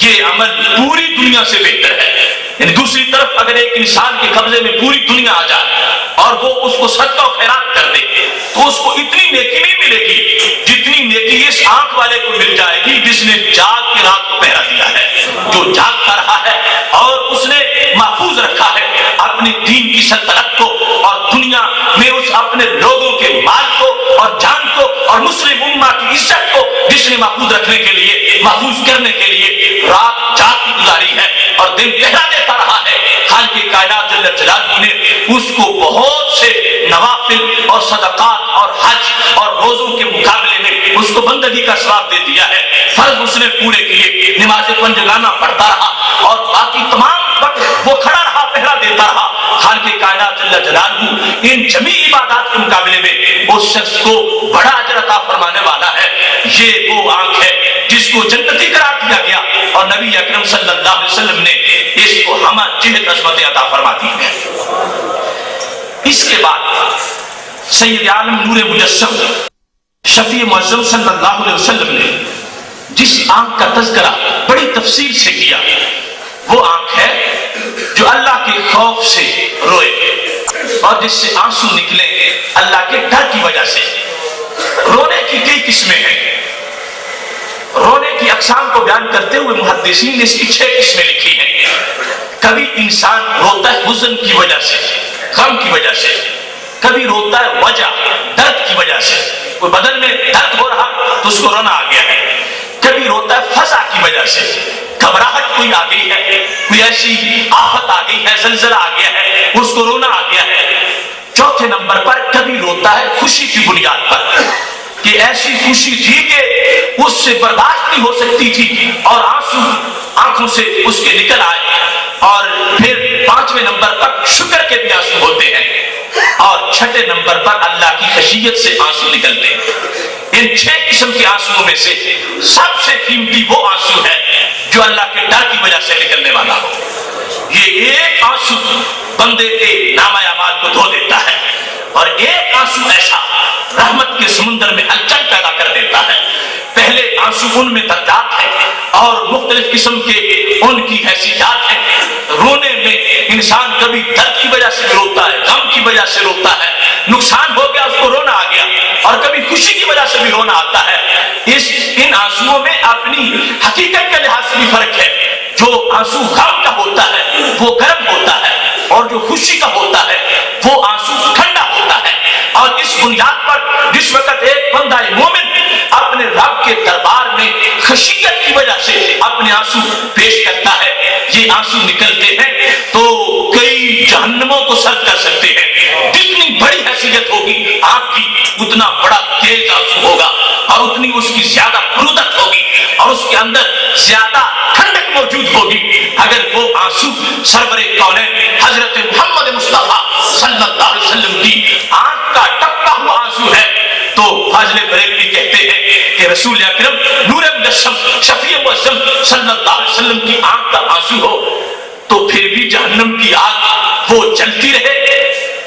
یہ عمل پوری دنیا سے بہتر ہے۔ یعنی دوسری طرف اگر ایک انسان کے قبضے میں پوری دنیا آ جائے اور وہ اس کو صدقہ و خیرات کر دے تو اس کو اتنی نیکی نہیں ملے گی جتنی نیکی اس آنکھ والے کو مل جائے گی جس نے جاگ کے رات کو پہرا دیا ہے، جو جاگتا رہا ہے اور اس نے محفوظ رکھا ہے اپنے دین کی سلطنت کو اور دنیا میں اس اپنے لوگوں کے مال کو اور جان کو اور مسلم امہ کی عزت کو جس نے محفوظ رکھنے کے لیے، محفوظ کرنے کے لیے رات جاگ کی گزاری ہے اور دن پہرا دیتا رہا ہے، خالق کائنات جل جلالہ نے اس کو بہت سے نوافل اور صدقات اور حج اور روزوں کے مقابلے میں اس کو بندگی کا ثواب دے دیا ہے۔ فرض اس نے پورے کیے، نماز پنجگانہ پڑھتا رہا اور باقی تمام وقت وہ کھڑا رہا، پہرا دیتا رہا۔ خالق کائنات جل جلالہ ان جمیع عبادات کے مقابلے میں اس شخص کو بڑا اجر عطا فرمانے والا ہے۔ یہ وہ آنکھ ہے جس کو جنتی قرار دیا گیا اور نبی اکرم صلی اللہ علیہ وسلم نے اس کو ہمہ جہت عظمت عطا فرما دی ہے۔ اس کے بعد سید عالم نور مجسم شفیع معظم صلی اللہ علیہ وسلم نے جس آنکھ کا تذکرہ بڑی تفصیل سے کیا وہ آنکھ ہے جو اللہ کے خوف سے روئے اور جس سے آنسو نکلے اللہ کے ڈر کی وجہ سے۔ رونے کی کئی قسمیں ہیں، رونے کی اقسام کو بیان کرتے ہوئے محدثین نے اس کی 6 قسمیں لکھی ہیں۔ کبھی انسان روتا ہے حزن کی وجہ سے، غم کی وجہ سے، کبھی روتا ہے وجع درد کی وجہ سے، کوئی بدن میں درد ہو رہا تو اس کو رونا آ گیا ہے، کبھی روتا ہے فزع کی وجہ سے، گھبراہٹ کوئی آ گئی ہے، کوئی ایسی آفت آ گئی ہے، زلزلہ آ گیا ہے، اس کو رونا آ گیا ہے۔ چوتھے نمبر پر کبھی روتا ہے خوشی کی بنیاد پر کہ ایسی خوشی تھی کہ اس سے برداشت نہیں ہو سکتی تھی اور آنسو آنکھوں سے اس کے نکل آئے۔ اور پھر 5ویں نمبر پر شکر کے بھی آنسو ہوتے ہیں اور 6 نمبر پر اللہ کی خشیت سے آنسو نکلتے ہیں۔ ان 6 قسم کے آنسوؤں میں سے سب سے قیمتی وہ آنسو ہے جو اللہ کے ڈر کی وجہ سے نکلنے والا ہو۔ یہ ایک آنسو بندے کے نامہ اعمال کو دھو دیتا ہے اور ایک آنسو ایسا رحمت کے سمندر میں ہلچل پیدا کر دیتا ہے۔ پہلے آنسو ان میں درجات ہیں اور مختلف قسم کے ان کی حیثیت ہیں۔ رونے میں انسان کبھی درد کی وجہ سے بھی روتا ہے، غم کی وجہ سے روتا ہے، نقصان ہو گیا اس کو رونا آ گیا، اور کبھی خوشی کی وجہ سے بھی رونا آتا ہے۔ ان آنسوؤں میں اپنی حقیقت کے لحاظ سے بھی فرق ہے۔ جو آنسو غم کا ہوتا ہے وہ گرم ہوتا ہے اور جو خوشی کا ہوتا ہے وہ آنسو ٹھنڈا ہوتا ہے۔ اور اس بنیاد پر جس وقت ایک بندہ مومن اپنے رب کے دربار میں خشیت کی وجہ سے اپنے آنسو پیش کرتا ہے، یہ آنسو نکلتے ہیں تو کئی جہنموں کو سرد کر سکتے ہیں۔ جتنی بڑی حیثیت ہوگی آپ کی اتنا بڑا تیز آنسو ہوگا اور اتنی اس کی زیادہ برودت ہوگی اور اس کے اندر زیادہ ٹھنڈک موجود ہوگی۔ اگر وہ آنسو سرور کونین حضرت محمد مصطفیٰ صلی اللہ علیہ وسلم کی آنکھ کا ٹپکا ہوا آنسو ہے تو فاضل بریلوی کہتے ہیں کہ رسول اکرم نور مجسم شفیع معظم صلی اللہ علیہ وسلم کی آنکھ کا آنسو ہو تو پھر بھی جہنم کی آگ وہ جلتی رہے۔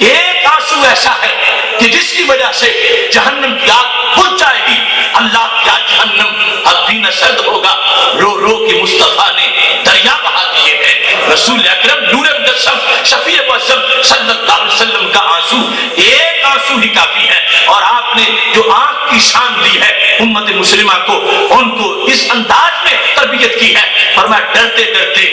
ایک آنسو ایسا ہے کہ جس کی وجہ سے جہنم کی آگ بجھ جائے گی۔ اللہ کیا جہنم اب بھی نہ سرد ہوگا، رو رو کے مصطفیٰ نے دریا بہا دیے ہیں۔ رسول اکرم نور مجسم شفیع معظم صلی اللہ علیہ وسلم کا آنسو ایک آنسو ہی کافی ہے، اور آپ نے جو آنکھ کی شان دی ہے امت مسلمہ کو، ان کو اس انداز میں تربیت کی ہے، فرمایا ڈرتے ڈرتے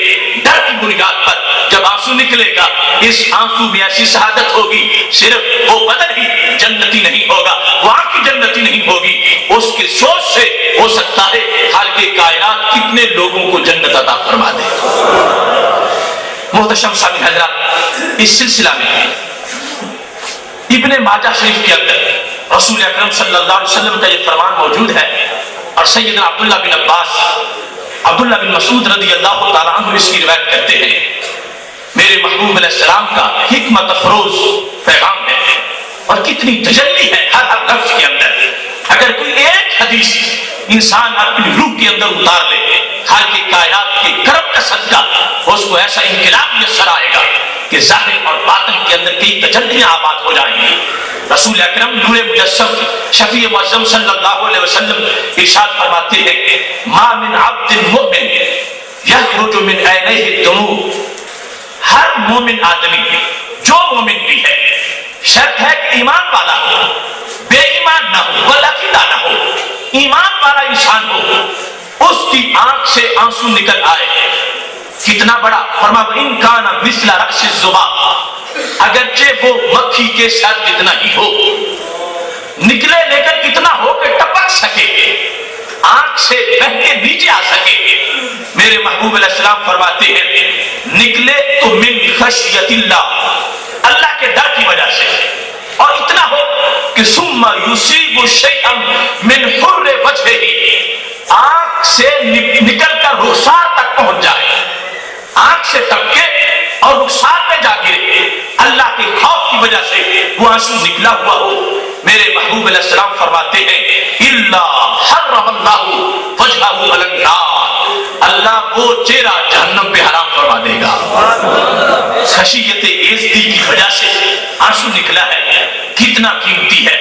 ڈر کی بنیاد پر جب آنسو نکلے گا، اس آنسو میں ایسی شہادت ہوگی، صرف وہ بدن ہی جنتی نہیں ہوگا، وہ آنکھ کی جنتی نہیں ہوگی، اس کے سوچ سے ہو سکتا ہے خالق کائنات کتنے لوگوں کو جنت عطا فرما دے۔ محتشم سامعین حضرات، اس سلسلہ میں ابن ماجہ شریف کے اندر رسول اکرم صلی اللہ علیہ وسلم کا یہ فرمان موجود ہے، اور سیدنا عبداللہ بن عباس، عبداللہ بن مسعود رضی اللہ تعالیٰ عنہ اس کی روایت کرتے ہیں، میرے محبوب علیہ السلام کا حکمت افروز پیغام ہے، اور کتنی تجلی ہے ہر لفظ کے اندر۔ اگر کوئی ایک حدیث انسان اپنی روح کے اندر اتار لے، خالق کائنات کے کرم کا صدقہ اس کو ایسا انقلاب میسر آئے گا کہ ظاہر اور باطن کے اندر کئی تجلیاں آباد ہو جائیں گی۔ رسول اکرم نور مجسم شفیع معظم صلی اللہ علیہ وسلم ارشاد فرماتے ہیں، ما من عبد مؤمن یخرج من عینیہ الدموع، ہر مومن آدمی جو مومن بھی ہے، شرط ہے کہ ایمان والا ہو، بے ایمان نہ ہو، غلطیدہ نہ ہو، ایمان والا انسان ہو، اس کی آنکھ سے آنسو نکل آئے، کتنا بڑا، فرمایا ان کان مثل رأس الذباب، اگرچہ وہ مکھی کے سر جتنا ہی ہو، نکلے لیکن کتنا ہو کہ ٹپک سکے، آنکھ سے بہہ کے نیچے آ سکے۔ میرے محبوب علیہ السلام فرماتے ہیں نکلے تو من خشیت اللہ، اللہ کے ڈر کی وجہ سے، اور اتنا ہو کہ ثم یصیب شیئا من حر وجہہ، آنکھ سے نکل کر رخسار تک پہنچ جائے، آنکھ سے ٹپکے اور رخسار میں جا گرے، اللہ کے خوف کی وجہ سے وہ آنسو نکلا ہوا ہو۔ میرے محبوب علیہ السلام فرماتے ہیں الا حرم اللہ وجہہ علی النار، اللہ وہ چہرہ جہنم پہ حرام فرما دے گا۔ خشیت عزتی کی وجہ سے آنسو نکلا ہے، کتنا قیمتی ہے،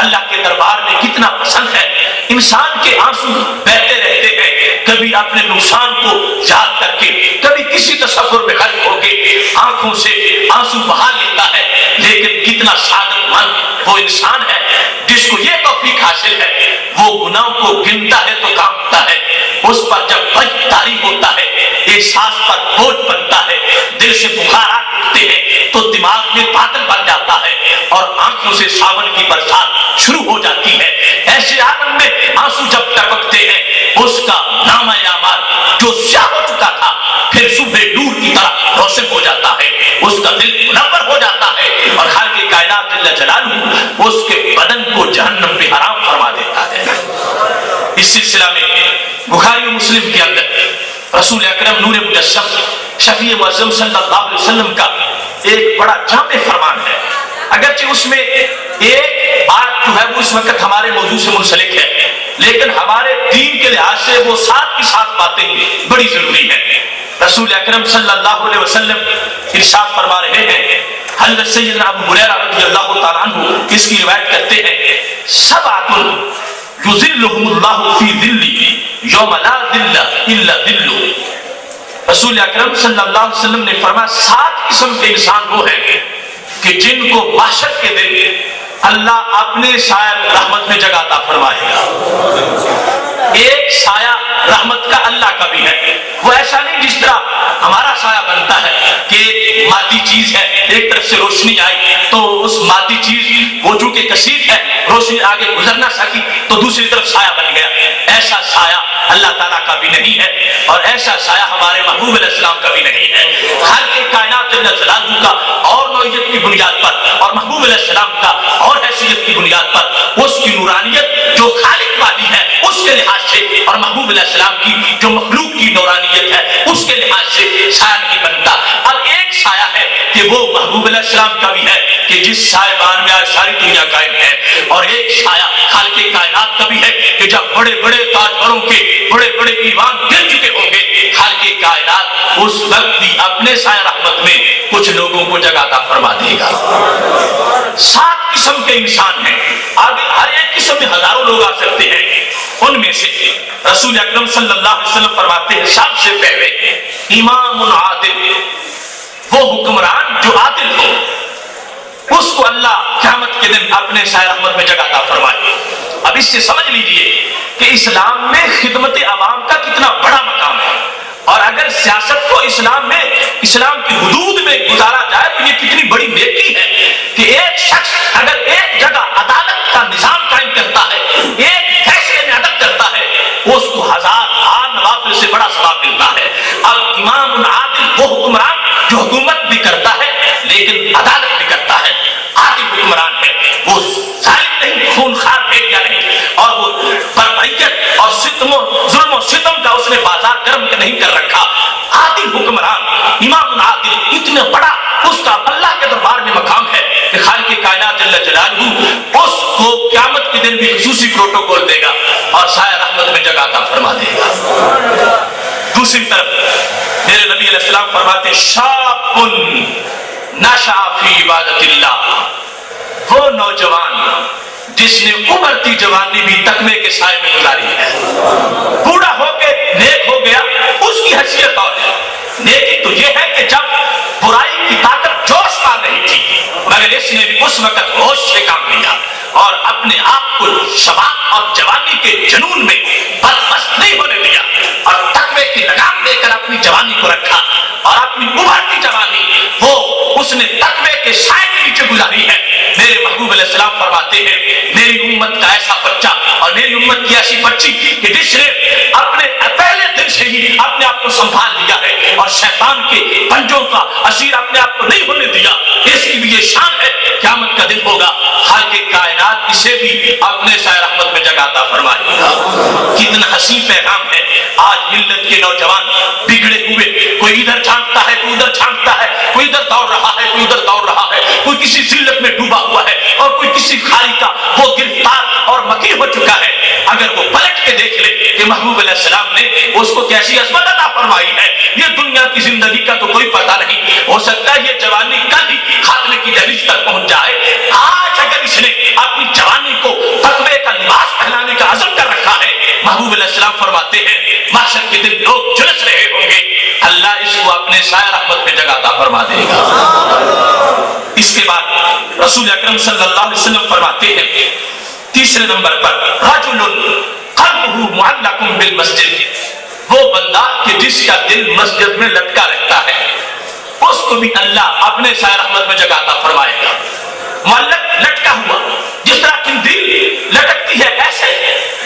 اللہ کے دربار میں کتنا پسند ہے۔ انسان کے آنسو بہتے رہتے ہیں، کبھی اپنے نقصان کو یاد کر کے، کبھی کسی تصور میں غرق ہو کے آنکھوں سے آنسو بہا لیتا ہے، لیکن کتنا سعادت مند وہ انسان ہے جس کو یہ توفیق حاصل ہے، وہ گناہوں کو گنتا ہے تو کانپتا ہے، اس پر جب بج طاری ہوتا ہے، احساس پر بوجھ بنتا ہے، دل سے بخارات اٹھتے ہیں تو دماغ میں بادل بن جاتا ہے، اور آنکھوں سے ساون کی برسات شروع ہو جاتی ہے۔ ایسے عالم میں آنسو جب ٹپکتے ہیں، اس کا نامہ اعمال جو سیاہ ہو چکا تھا پھر صبح نور کی طرح روشن ہو جاتا ہے، اس کا دل منور ہو جاتا ہے، اور خالق کائنات جل جلالہ اس کے بدن کو جہنم پہ حرام فرما دیتا ہے۔ اس سلسلہ میں بخاری و مسلم کے اندر رسول اکرم نور مجسم شفیع معظم صلی اللہ علیہ وسلم کا ایک بڑا جامع فرمان ہے، اگرچہ اس میں ایک بات جو ہے وہ اس وقت ہمارے موضوع سے منسلک ہے، لیکن ہمارے دین کے لحاظ سے وہ ساتھ کی ساتھ باتیں بڑی ضروری ہیں۔ رسول اکرم صلی اللہ علیہ وسلم ارشاد فرما رہے ہیں، حضرت سیدنا ابو ہریرہ رضی اللہ تعالیٰ عنہ اس کی روایت کرتے ہیں، سبعۃ یظلھم اللہ فی ظلہ یوم لا ظل الا ظلہ، رسول اکرم صلی اللہ علیہ وسلم نے فرمایا 7 قسم کے انسان وہ ہیں کہ جن کو محشر کے دن اللہ اپنے سایہ رحمت میں جگہ عطا فرمائے گا۔ ایک سایہ رحمت کا اللہ کا بھی ہے، وہ ایسا نہیں جس طرح ہمارا سایہ بنتا ہے کہ مادی چیز ہے، ایک طرف سے روشنی آئی تو اس مادی چیز وہ جو کہ کثیر ہے، روشنی آگے گزر نہ سکی تو دوسری طرف سایہ بن گیا، ایسا سایہ اللہ تعالیٰ کا بھی نہیں ہے، اور ایسا سایہ ہمارے محبوب علیہ السلام کا بھی نہیں ہے۔ خالق کائنات جل جلالہ کا اور نوعیت کی بنیاد پر، اور محبوب علیہ السلام کا اور حیثیت کی بنیاد پر، اس کی نورانیت جو خالق والی ہے اس کے لحاظ سے، اور محبوب علیہ السلام کی جو مخلوق کی نورانیت ہے اس کے لحاظ سے سایہ نہیں بنتا۔ اب ایک سایہ ہے کہ وہ محبوب علیہ السلام کا بھی ہے کہ جس سایہ بان میں آج ساری دنیا قائم ہے، اور ایک سایہ خالق کائنات کا بھی ہے کہ جب بڑے بڑے تاجوروں کے بڑے بڑے ایوان گر چکے ہوں گے، خالق کائنات اس وقت بھی اپنے سایہ رحمت میں کچھ لوگوں کو جگہ عطا فرما دے گا۔ 7 قسم کے انسان ہیں، آگے ہر ایک قسم میں ہزاروں لوگ آ سکتے ہیں، ان میں سے رسول اکرم صلی اللہ علیہ وسلم فرماتے ہیں سب سے پہلے امام عادل، وہ حکمران جو عادل ہو، اس کو اللہ قیامت کے دن اپنے سایہ رحمت میں جگہ عطا فرمائے۔ اب اس سے سمجھ لیجئے کہ اسلام میں خدمت عوام کا کتنا بڑا مقام ہے، اور اگر سیاست کو اسلام میں اسلام کی حدود میں گزارا جائے تو یہ کتنی بڑی نیکی ہے کہ ایک شخص اگر ایک جگہ عدالت کا نظام قائم کرتا ہے، ایک فیصلے میں عدل کرتا ہے، اس کو ہزار نوافل سے بڑا ثواب ملتا ہے۔ اب امام العادل وہ حکمران جو حکومت بھی کرتا ہے لیکن عدالت بھی کرتا ہے، عادل حکمران ہے، وہ ظالم نہیں، خونخوار ایریا نہیں، اور وہ بربریت اور ظلم و ستم کا اس نے بازار گرم نہیں کر رکھا۔ عادل حکمران، امام العادل، اتنا بڑا اس کا اللہ کے دربار میں مقام ہے کہ خالق کائنات جل جلالہ اس کو قیامت کے دن بھی خصوصی پروٹوکول دے گا اور سایہ رحمت میں جگہ عطا فرما دے گا۔ دوسری طرف میرے نبی علیہ السلام فرماتے ہیں شاب نشأ فی عبادت اللہ، وہ نوجوان جس نے ابھرتی جوانی بھی تقوی کے سائے میں گزاری ہے، بوڑھا ہو کے نیک ہو گیا، اس کی حیثیت اور ہے۔ نیکی تو یہ ہے کہ جب برائی کی طاقت جوش مار رہی تھی مگر اس نے بھی اس وقت ہوش سے کام لیا اور اپنے آپ کو شباب اور جوانی کے جنون میں بدمست نہیں ہونے دیا، اور تقوی کی لگام دے کر اپنی جوانی کو رکھا، اور اپنی ابھرتی جوانی وہ اس نے تقوی کے سائے کے نیچے گزاری ہے۔ میرے محبوب علیہ السلام فرماتے ہیں میری امت کا ایسا بچہ اور میری امت کی ایسی بچی کہ جس نے اپنے پہلے دن سے ہی اپنے آپ کو سنبھال لیا ہے اور شیطان کے پنجوں کا اسیر اپنے آپ کو نہیں ہونے دیا، اس کی بھی یہ شان ہے، قیامت کا دن ہوگا خالق کائنات اسے بھی اپنے سایہ رحمت میں جگہ عطا فرمائے گا۔ کتنا حسین پیغام ہے۔ آج ملت کے نوجوان بگڑے ہوئے، کوئی ادھر جھانکتا ہے، کوئی ادھر جھانکتا ہے، کوئی ادھر دوڑ رہا ہے، کوئی ادھر دوڑ رہا ہے، کوئی کسی ذلت میں ڈوبا ہوا ہے اور کوئی کسی خالی کا وہ گرفتار اور مکیر ہو چکا ہے۔ اگر وہ پلٹ کے دیکھ لے کہ محبوب علیہ السلام نے اس کو کیسی عظمت عطا فرمائی ہے، یہ دنیا کی زندگی کا تو کوئی پتہ نہیں، ہو سکتا ہے یہ جوانی کل ہی خاتمے کی دہلیز تک پہنچ جائے۔ آج اگر اس نے اپنی جوانی کو تقوی کا لباس پہنانے کا عزم کر رکھا ہے، محبوب علیہ السلام فرماتے ہیں محشر کے دن لوگ جلس رہے ہوں گے، اللہ اس کو اپنے سایہ رحمت میں جگہ عطا فرما دے گا۔ اس کے بعد رسول اکرم صلی اللہ علیہ وسلم فرماتے ہیں تیسرے نمبر پر رجل قلبہ معلق بالمسجد، وہ بندہ کہ جس کا دل مسجد میں لٹکا رہتا ہے، اس کو بھی اللہ اپنے سایہ رحمت میں جگہ عطا فرمائے گا۔ معلق لٹکا ہوا، جس طرح قندیل لٹکتی ہے ایسے،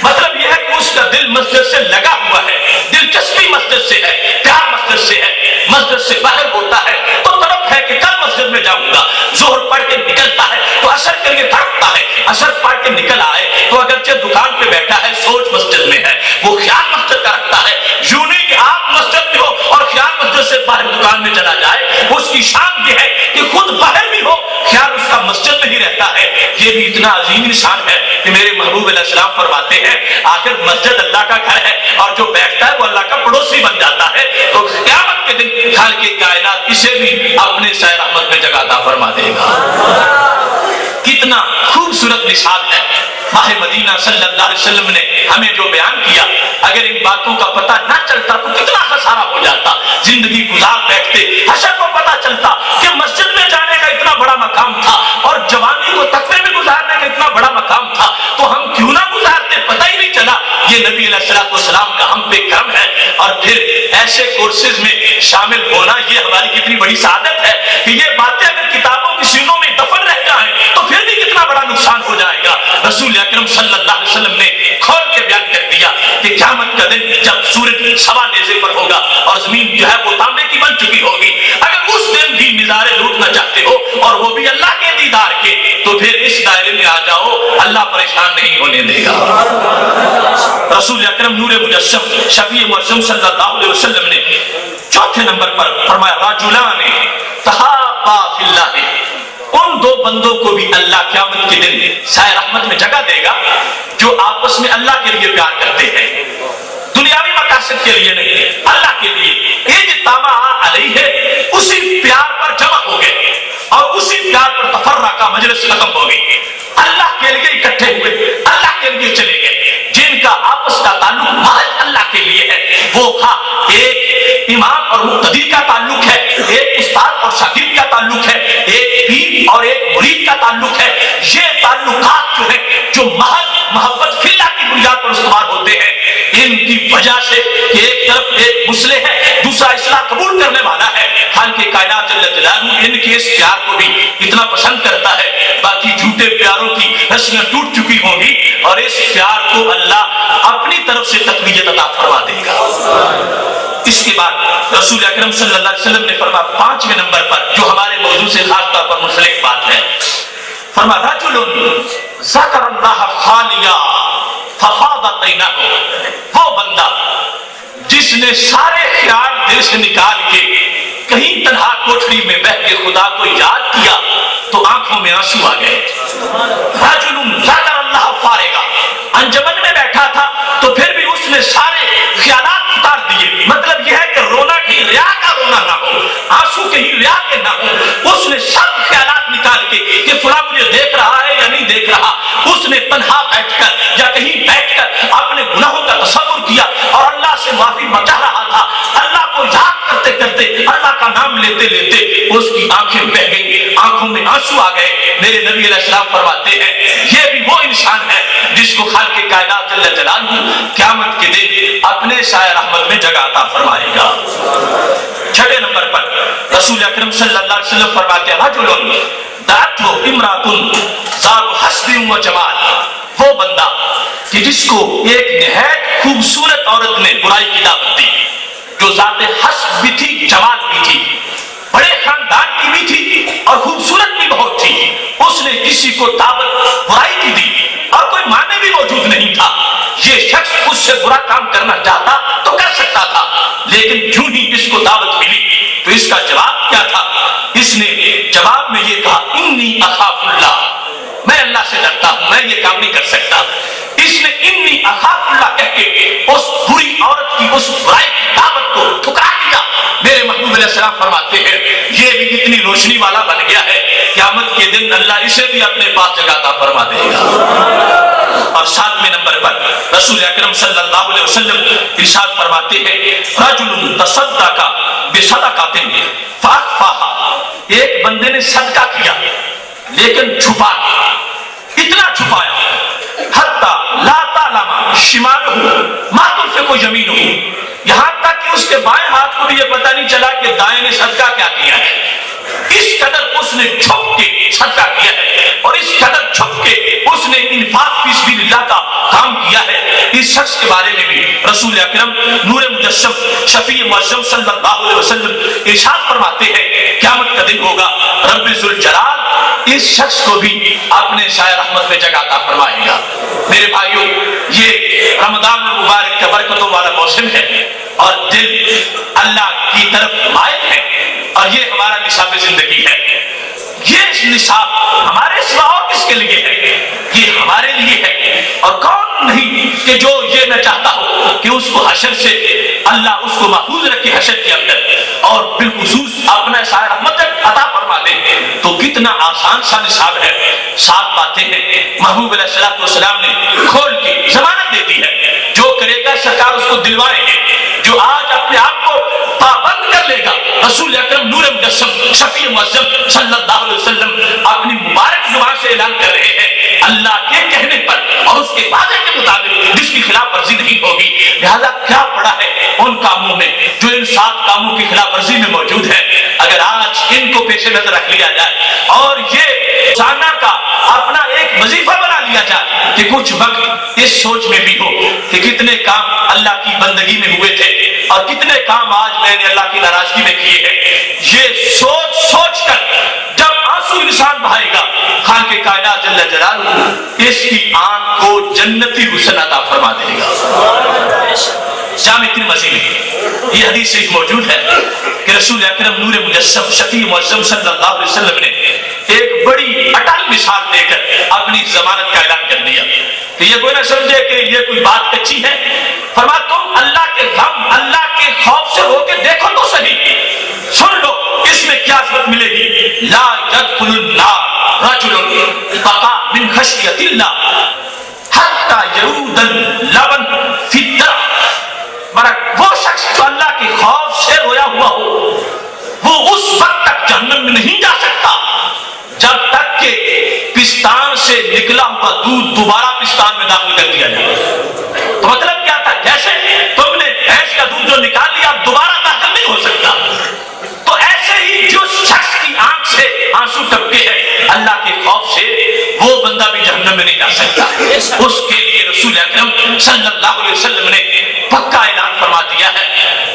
مطلب یہ ہے کہ اس کا دل مسجد سے لگا ہوا ہے، دلچسپی مسجد سے ہے، پیار مسجد سے ہے، مسجد سے باہر ہوتا ہے تو طرف ہے کہ کل مسجد میں جاؤں گا، ظہر پڑھ کے نکلتا ہے تو عصر کے لیے دھڑکتا ہے، عصر پڑھ کے نکل آئے تو اگرچہ دکان پہ بیٹھا ہے سوچ مسجد میں ہے، وہ خیال مسجد کا رکھتا ہے۔ یوں نہیں کہ آپ مسجد میں ہو اور خیال مسجد سے باہر دکان میں چلا جائے، اس کی شان یہ ہے کہ خود باہر بھی ہو خیال اس کا مسجد میں ہی رہتا ہے۔ یہ بھی اتنا عظیم انسان ہے کہ میرے محبوب علیہ السلام فرماتے ہیں آخر مسجد اللہ کا گھر ہے اور جو بیٹھتا ہے وہ اللہ کا پڑوسی بن جاتا ہے، تو قیامت کے دن خالق کائنات اسے بھی اپنے سایہ رحمت میں جگہ عطا فرما دے گا۔ کتنا خوبصورت مثال ہے ماہ مدینہ صلی اللہ علیہ وسلم نے ہمیں جو بیان کیا، اگر ان باتوں کا پتہ نہ چلتا تو کتنا خسارہ ہو جاتا، زندگی گزار بیٹھتے، حشر کو پتہ چلتا کہ مسجد میں جانے کا اتنا بڑا مقام تھا اور جوانی کو تقوی میں گزارنے کا اتنا بڑا مقام تھا، تو ہم کیوں نہ گزارتے، پتہ ہی نہیں چلا۔ یہ نبی علیہ السلام کا ہم پہ کرم ہے، اور پھر ایسے کورسز میں شامل ہونا یہ ہماری کتنی بڑی سعادت ہے کہ یہ باتیں اگر کتابوں کی سینوں میں دفن رہ جائیں تو پھر بھی کتنا بڑا نقصان ہو جائے گا۔ رسول اکرم صلی اللہ علیہ وسلم نے کھول کے بیان کر دیا کہ قیامت کا دن جب سورج سوا نیزے پر ہوگا اور زمین جو ہے وہ تانبے کی بن چکی ہوگی، اگر اس دن بھی نظارے لوٹنا چاہتے ہو اور وہ بھی اللہ کے دیدار کے، تو پھر اس دائرے میں آ جاؤ، اللہ پریشان نہیں ہونے دے گا۔ رسول اکرم نور مجسم شفیع معظم صلی اللہ علیہ وسلم نے چوتھے نمبر پر فرمایا رجلان تحابا فی اللہ، ان دو بندوں کو بھی اللہ قیامت کے دن سایہ رحمت میں جگہ دے گا جو آپس میں اللہ کے لیے پیار کرتے ہیں، دنیاوی مقاصد کے لیے نہیں، اللہ کے لیے۔ اجتمع علیہ، اسی پیار پر جمع ہو گئے اور اسی پیار پر تفرقہ، مجلس ختم ہو گئی، اللہ کے لیے اکٹھے ہوئے، اللہ کے لیے چلے گئے۔ جن کا آپس کا تعلق محض اللہ کے لیے ہے، وہ ایک امام اور تعلقات جو ہیں جو محض محبت فی اللہ کی بنیاد پر استوار ہوتے ہیں، ان کی وجہ سے کہ ایک طرف ایک مسلح ہے، دوسرا اصلاح قبول کرنے والا ہے، خالق کائنات جل جلالہ ان کے اس پیار کو بھی اتنا پسند کرتا ہے، باقی جھوٹے پیاروں کی رسیاں ٹوٹ چکی ہوں گی اور اس پیار کو اللہ اپنی طرف سے تقویت عطا فرما دے گا۔ اس کے بعد رسول اکرم صلی اللہ علیہ وسلم نے فرمایا 5ویں نمبر پر جو ہمارے موضوع سے خاص طور پر منسلک بات ہے، فرمایا رجل ذکر اللہ خالیا ففاضت عینہ، وہ بندہ جس نے سارے خیال دل سے نکال کے کہیں تنہا کوٹھری میں بیٹھ کے خدا کو یاد کیا تو آنکھوں میں آنسو آ گئے۔ رجل ذکر اللہ فارغا، انجمن میں بیٹھا تھا تو پھر بھی اس نے سارے خیالات اتار دیے، مطلب یہ ہے کہ رونا کہیں ریا کا رونا نہ ہو، آنسو کہیں ریا کے نہ ہو، اس نے سب خیالات نکال کے کہ فلاں مجھے دیکھ رہا ہے یا نہیں دیکھ رہا، اس نے تنہا بیٹھ کر یا کہیں بیٹھ کر اپنے گناہوں کا تصور کیا اور اللہ سے معافی مانگا رہا تھا، اللہ کو یاد کرتے کرتے اللہ کا نام لیتے لیتے اس کی آنکھیں بہہ گئی، آنکھوں میں آنسو آ گئے۔ میرے نبی علیہ السلام فرماتے ہیں یہ بھی وہ انسان ہے جس کو خالق کائنات جل جلالہ قیامت کے دن اپنے سایہ رحمت میں جگہ عطا فرمائے گا۔ 6 نمبر پر رسول اکرم صلی اللہ علیہ وسلم فرماتے ہیں رجل دعته امرأة ذات حسن و جمال، وہ بندہ کہ جس کو ایک نہایت خوبصورت عورت نے برائی کی دعوت دی، جو ذات حسن بھی تھی، جمال بھی تھی، بڑے خاندان کی بھی تھی اور خوبصورت بھی بہت تھی، اس نے کسی کو دعوت برائی کی دی اور کوئی معنی بھی موجود نہیں تھا، یہ شخص اس سے برا کام کرنا چاہتا تو کر سکتا تھا، لیکن جو ہی اس کو دعوت ملی تو اس کا جواب کیا تھا؟ اس نے جواب میں یہ کہا انی اخاف اللہ، میں اللہ سے ڈرتا ہوں، میں یہ کام نہیں کر سکتا۔ اس نے انی اخاف اللہ کہہ کے اس بری عورت کی اس برائی کی دعوت کو ٹھکرا دیا۔ میرے محبوب علیہ السلام فرماتے ہیں یہ بھی اتنی روشنی والا بن گیا ہے قیامت کے دن اللہ اسے بھی اپنے پاس جگہ عطا فرما دے گا۔ اور 7ویں نمبر پر رسول اکرم صلی اللہ علیہ وسلم ارشاد فرماتے ہیں رجل تصدق بصدقۃ فاخفاها، ایک بندے نے صدقہ کیا لیکن چھپا، اتنا چھپایا حتی لا تعلم شمالہ ما تنفق یمینہ، یہاں تک کہ اس کے بائیں ہاتھ کو بھی یہ پتہ نہیں چلا کہ دائیں نے صدقہ کیا کیا ہے، اس قدر اس نے چھپ کے صدقہ کیا ہے اور اس قدر چھپ کے اس نے انفاق فی سبیل اللہ کا کام کیا ہے۔ اس شخص کے بارے میں بھی رسول اکرم نور مجسم شفیع معظم صلی اللہ علیہ وسلم ارشاد فرماتے ہیں قیامت کا دن ہوگا، رب ذوالجلال اس شخص کو بھی اپنے سایہ رحمت میں جگہ عطا فرمائے گا۔ میرے بھائیوں یہ رمضان المبارک کا برکتوں والا موسم ہے اور دل اللہ کی طرف مائل ہے اور یہ ہمارا نصاب زندگی ہے، یہ نصاب ہمارے سوا اور کس کے لیے ہے؟ یہ ہمارے لیے ہے، اور کون نہیں کہ جو یہ نہ چاہتا ہو کہ اس کو حشر سے اللہ اس کو محفوظ رکھے حشر کے اندر اور بالخصوص اپنا سایہ رحمت عطا فرما دے۔ تو کتنا آسان سا نصاب ہے، 7 باتیں ہیں محبوب علیہ السلام نے کھول کے ضمانت دے دی ہے، جو کرے گا سرکار اس کو دلوائے گے، جو آج اپنے آپ کو پابند کر لے گا رسول اکرم نور مجسم شفیع معظم صلی اللہ علیہ وسلم اپنی مبارک زبان سے اعلان کر رہے ہیں اللہ کے کہنے پر اور اس کے وعدے کے مطابق جس کی خلاف ورزی نہیں ہوگی۔ لہذا کیا پڑا ہے ان کاموں میں جو ان 7 کاموں کی خلاف ورزی میں موجود ہے، اگر آج ان کو پیش نظر رکھ لیا جائے اور یہ جاننا کا اپنا ایک وظیفہ بنا لیا جائے کہ کچھ وقت اس سوچ میں بھی ہو کہ کتنے کام اللہ کی بندگی میں ہوئے تھے اور کتنے کام آج میں نے اللہ کی ناراضگی میں کیے ہیں، یہ سوچ سوچ کر جب آنسو انسان بہائے گا خالق کائنات جل جلالہ اس کی آنکھ کو جنتی حسن عطا فرما دے گا۔ جامع ترمذی میں یہ حدیث صحیح موجود ہے کہ رسول اکرم نور مجسم شفیع معظم صلی اللہ علیہ وسلم نے ایک بڑی اٹل مثال دے کر اپنی ضمانت کا اعلان کر دیا کہ یہ کوئی نہ سمجھے کہ یہ کوئی بات کچی ہے، فرمایا تم اللہ کے غم اللہ کے خوف سے ہو کے دیکھو تو صحیح، سن لو اس میں کیا صفت ملے گی، لا يدخل النار رجل بقى من خشیت اللہ حتی یعود اللبن فی الدرع، وہ شخص جو اللہ کے خوف سے رویا ہوا ہو وہ اس وقت تک جہنم میں نہیں جا سکتا جب تک کہ پستان سے نکلا ہوا دودھ دوبارہ پستان میں داخل کر دیا جائے. تو مطلب کیا تھا؟ جیسے تم نے بھینس کا دودھ جو نکال لیا اب دوبارہ داخل نہیں ہو سکتا. تو ایسے ہی جو شخص کی آنکھ سے آنسو ٹپکے ہیں اللہ کے خوف سے، وہ بندہ بھی جہنم میں نہیں جا سکتا. اس کے لیے رسول اکرم صلی اللہ علیہ وسلم نے پکا اعلان فرما دیا ہے.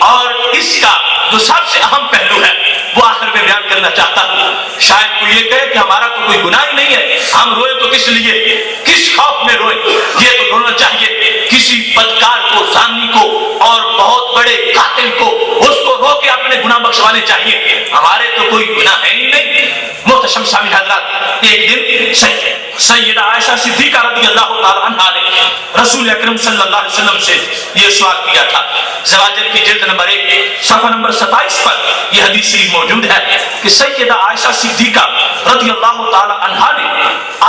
اور اس کا جو سب سے اہم پہلو ہے وہ آخر میں بیان کرنا چاہتا ہوں. شاید کوئی یہ کہے کہ ہمارا تو کوئی گناہ ہی نہیں ہے، ہم روئے تو کس لیے، کس خوف میں روئے؟ یہ تو رونا چاہیے کسی بدکار کو، زانی کو اور بہت بڑے قاتل کو، اس کو رو کے اپنے گناہ بخشوانے چاہیے. ہمارے تو کوئی گناہ ہے ہی نہیں. محتشم سامعین حضرات، ایک دن سیدہ عائشہ صدیقہ رضی اللہ تعالی عنہا نے رسول اکرم صلی اللہ علیہ وسلم سے یہ سوال کیا تھا. زواجر کی جلد نمبر 1 صفحہ نمبر 27 پر یہ حدیث شریف موجود ہے کہ سیدہ عائشہ صدیقہ رضی اللہ تعالی عنہا نے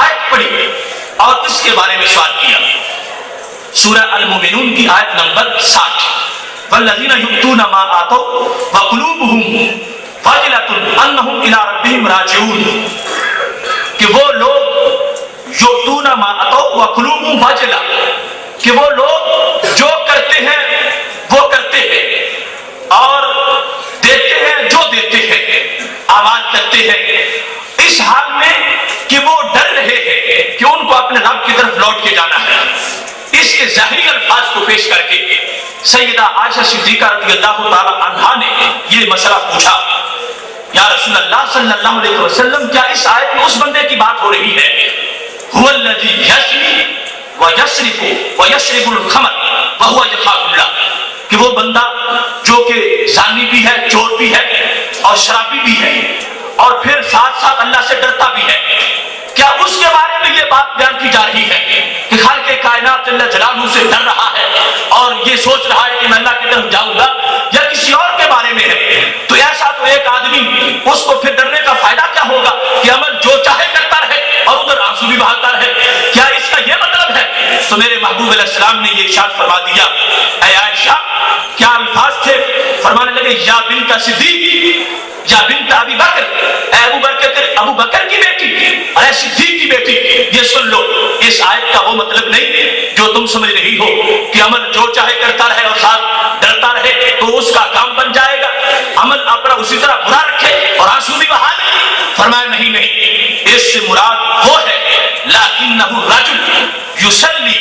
آیت پڑھی اور اس کے بارے میں سوال کیا. سورہ المومنون کی آیت نمبر 60، والذین یؤتون ما آتوا وقلوبہم واجلۃ انہم الی ربہم راجعون، کہ وہ لوگ یؤتون ما آتوا وقلوبہم واجلۃ، کہ وہ لوگ جو کرتے ہیں وہ کرتے ہیں اور دیتے ہیں جو دیتے ہیں، اعمال کرتے ہیں اس حال میں کہ وہ ڈر رہے ہیں کہ ان کو اپنے رب کی طرف لوٹ کے جانا ہے. اس کے ظاہری الفاظ کو پیش کر کے سیدہ عائشہ صدیقہ رضی اللہ تعالی عنہا نے یہ مسئلہ پوچھا، یا رسول اللہ صلی اللہ علیہ وسلم، کیا اس آیت میں اس بندے کی بات ہو رہی ہے هو الذی یزنی ویسرق ویشرب الخمر وهو یخاف اللہ، کہ وہ بندہ جو کہ زانی بھی ہے، چور بھی ہے اور شرابی بھی ہے اور پھر ساتھ ساتھ اللہ سے ڈرتا بھی ہے، کیا اس کے بارے میں یہ بات بیان کی جا رہی ہے کہ خالق کائنات جل جلالہ سے ڈر رہا ہے اور یہ سوچ رہا ہے کہ میں اللہ کی طرف جاؤں گا، یا کسی اور کے بارے میں ہے؟ تو ایسا تو ایک آدمی، اس کو پھر ڈرنے کا فائدہ کیا ہوگا کہ عمل جو چاہے کرتا رہے اور ادھر آنسو بھی بہاتا رہے؟ کیا اس کا یہ مطلب ہے؟ تو میرے محبوب علیہ السلام نے یہ ارشاد فرما دیا. اے عائشہ، کیا الفاظ تھے؟ فرمانے لگے یا بنت صدیق یا بنت ابی بکر، اے ابو بکر کی بیٹی اور اے صدیق کی بیٹی، یہ سن لو، اس آیت کا وہ مطلب نہیں جو تم سمجھ رہی ہو کہ عمل جو چاہے کرتا رہے اور ساتھ ڈرتا رہے تو اس کا کام بن جائے گا. عمل اپنا اسی طرح برا رکھے اور آنسو بھی بہا دے. فرمایا نہیں، اس سے مراد وہ ہے لکنہ الرجل یصلی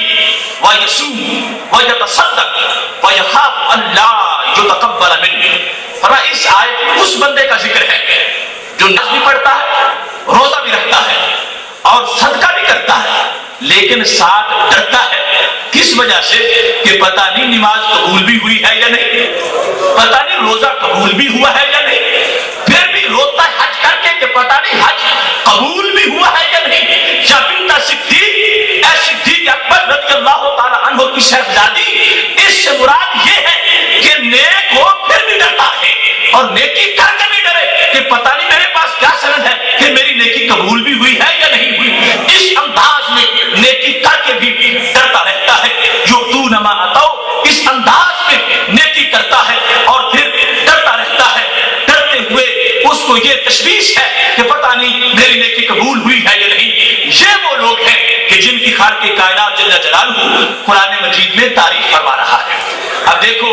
ویصوم ویتصدق ویخاف اللہ یتقبل منہ. فرمایا اس آیت میں اس بندے کا ذکر ہے جو نماز بھی پڑھتا ہے، روزہ بھی رکھتا ہے اور صدقہ بھی کرتا ہے، لیکن ساتھ ڈرتا ہے. کس وجہ سے؟ کہ پتہ نہیں نماز قبول بھی ہوئی ہے یا نہیں، پتہ نہیں روزہ قبول بھی ہوا ہے یا نہیں، پھر بھی روتا ہے حج کر کے کہ پتہ نہیں حج قبول بھی ہوا ہے یا نہیں. یا بنت صدیق، اے صدیق اکبر رضی اللہ تعالی عنہ کی شہزادی، اس سے مراد یہ ہے کہ نیک ہو پھر بھی ڈرتا ہے اور نیکی کر کے بھی ڈرے کہ پتہ نہیں میرے پاس کیا سند ہے کہ میری نیکی قبول بھی ہوئی ہے یا نہیں ہوئی. اس انداز میں نیکی کر کے بھی ڈرتا رہتا ہے. یؤتون ما آتوا، اس انداز میں نیکی کرتا ہے اور پھر ڈرتا رہتا ہے. ڈرتے ہوئے اس کو یہ تشویش ہے کہ پتہ نہیں میری نیکی قبول ہوئی ہے یا نہیں. یہ وہ لوگ ہیں کہ جن کی خالق کائنات جل جلالہ قرآن مجید میں تعریف فرما رہا ہے. اب دیکھو،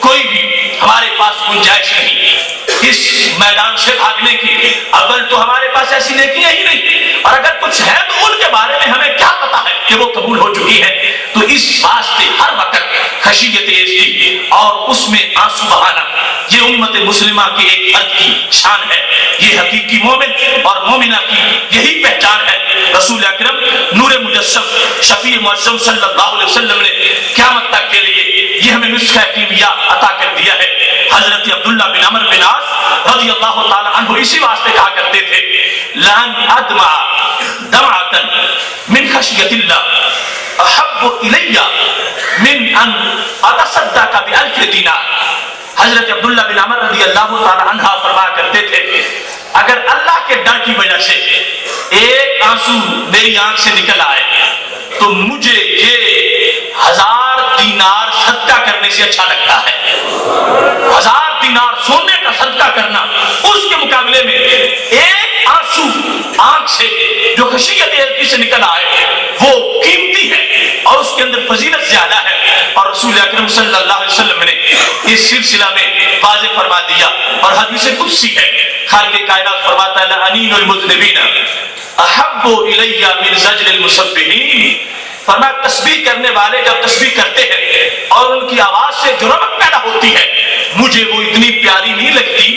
کوئی بھی ہمارے پاس گنجائش نہیں اس میدان سے بھاگنے کی. اول تو ہمارے پاس ایسی نیکیاں ہی نہیں، اور اگر کچھ ہے تو ان کے بارے میں ہمیں کیا پتا ہے کہ وہ قبول ہو چکی ہے. تو اس واسطے ہر وقت خشیت عزتی اور اس میں آنسو بہانا یہ امت مسلمہ کی ایک فرد کی شان ہے. یہ حقیقی مومن اور مومنہ کی یہی پہچان ہے. رسول اکرم نور مجسم شفیع معظم صلی اللہ علیہ وسلم نے قیامت تک کے لیے یہ ہمیں نسخہ کیمیا عطا کر دیا ہے. حضرت عبداللہ بن عمرو بن عاص رضی اللہ تعالی عنہ اسی واسطے کہا کرتے تھے لن ادمع دمعة من خشیت اللہ احب الی من ان اتصدق ب1000 دینار. حضرت عبداللہ بن عمرو رضی اللہ تعالی عنہ فرمایا کرتے تھے اگر اللہ کے ڈر کی وجہ سے ایک آنسو میری آنکھ سے نکل آئے تو مجھے یہ 1000 دینار صدقہ کرنے سے اچھا لگتا ہے. 1000 دینار سونے کا صدقہ کرنا اس کے مقابلے میں ایک آنسو آنکھ سے جو خشیت الہی سے نکل آئے وہ قیمتی ہے اور اس کے اندر فضیلت زیادہ ہے. اور رسول اکرم صلی اللہ علیہ وسلم نے اس سلسلہ میں واضح فرما دیا اور حدیث قدسی ہے. خالق کائنات فرماتا ہے لعنین المذنبین احب الی من زجر المسبحین. فرمایا تسبیح کرنے والے جب تسبیح کرتے ہیں اور ان کی آواز سے جو رمق پیدا ہوتی ہے مجھے وہ اتنی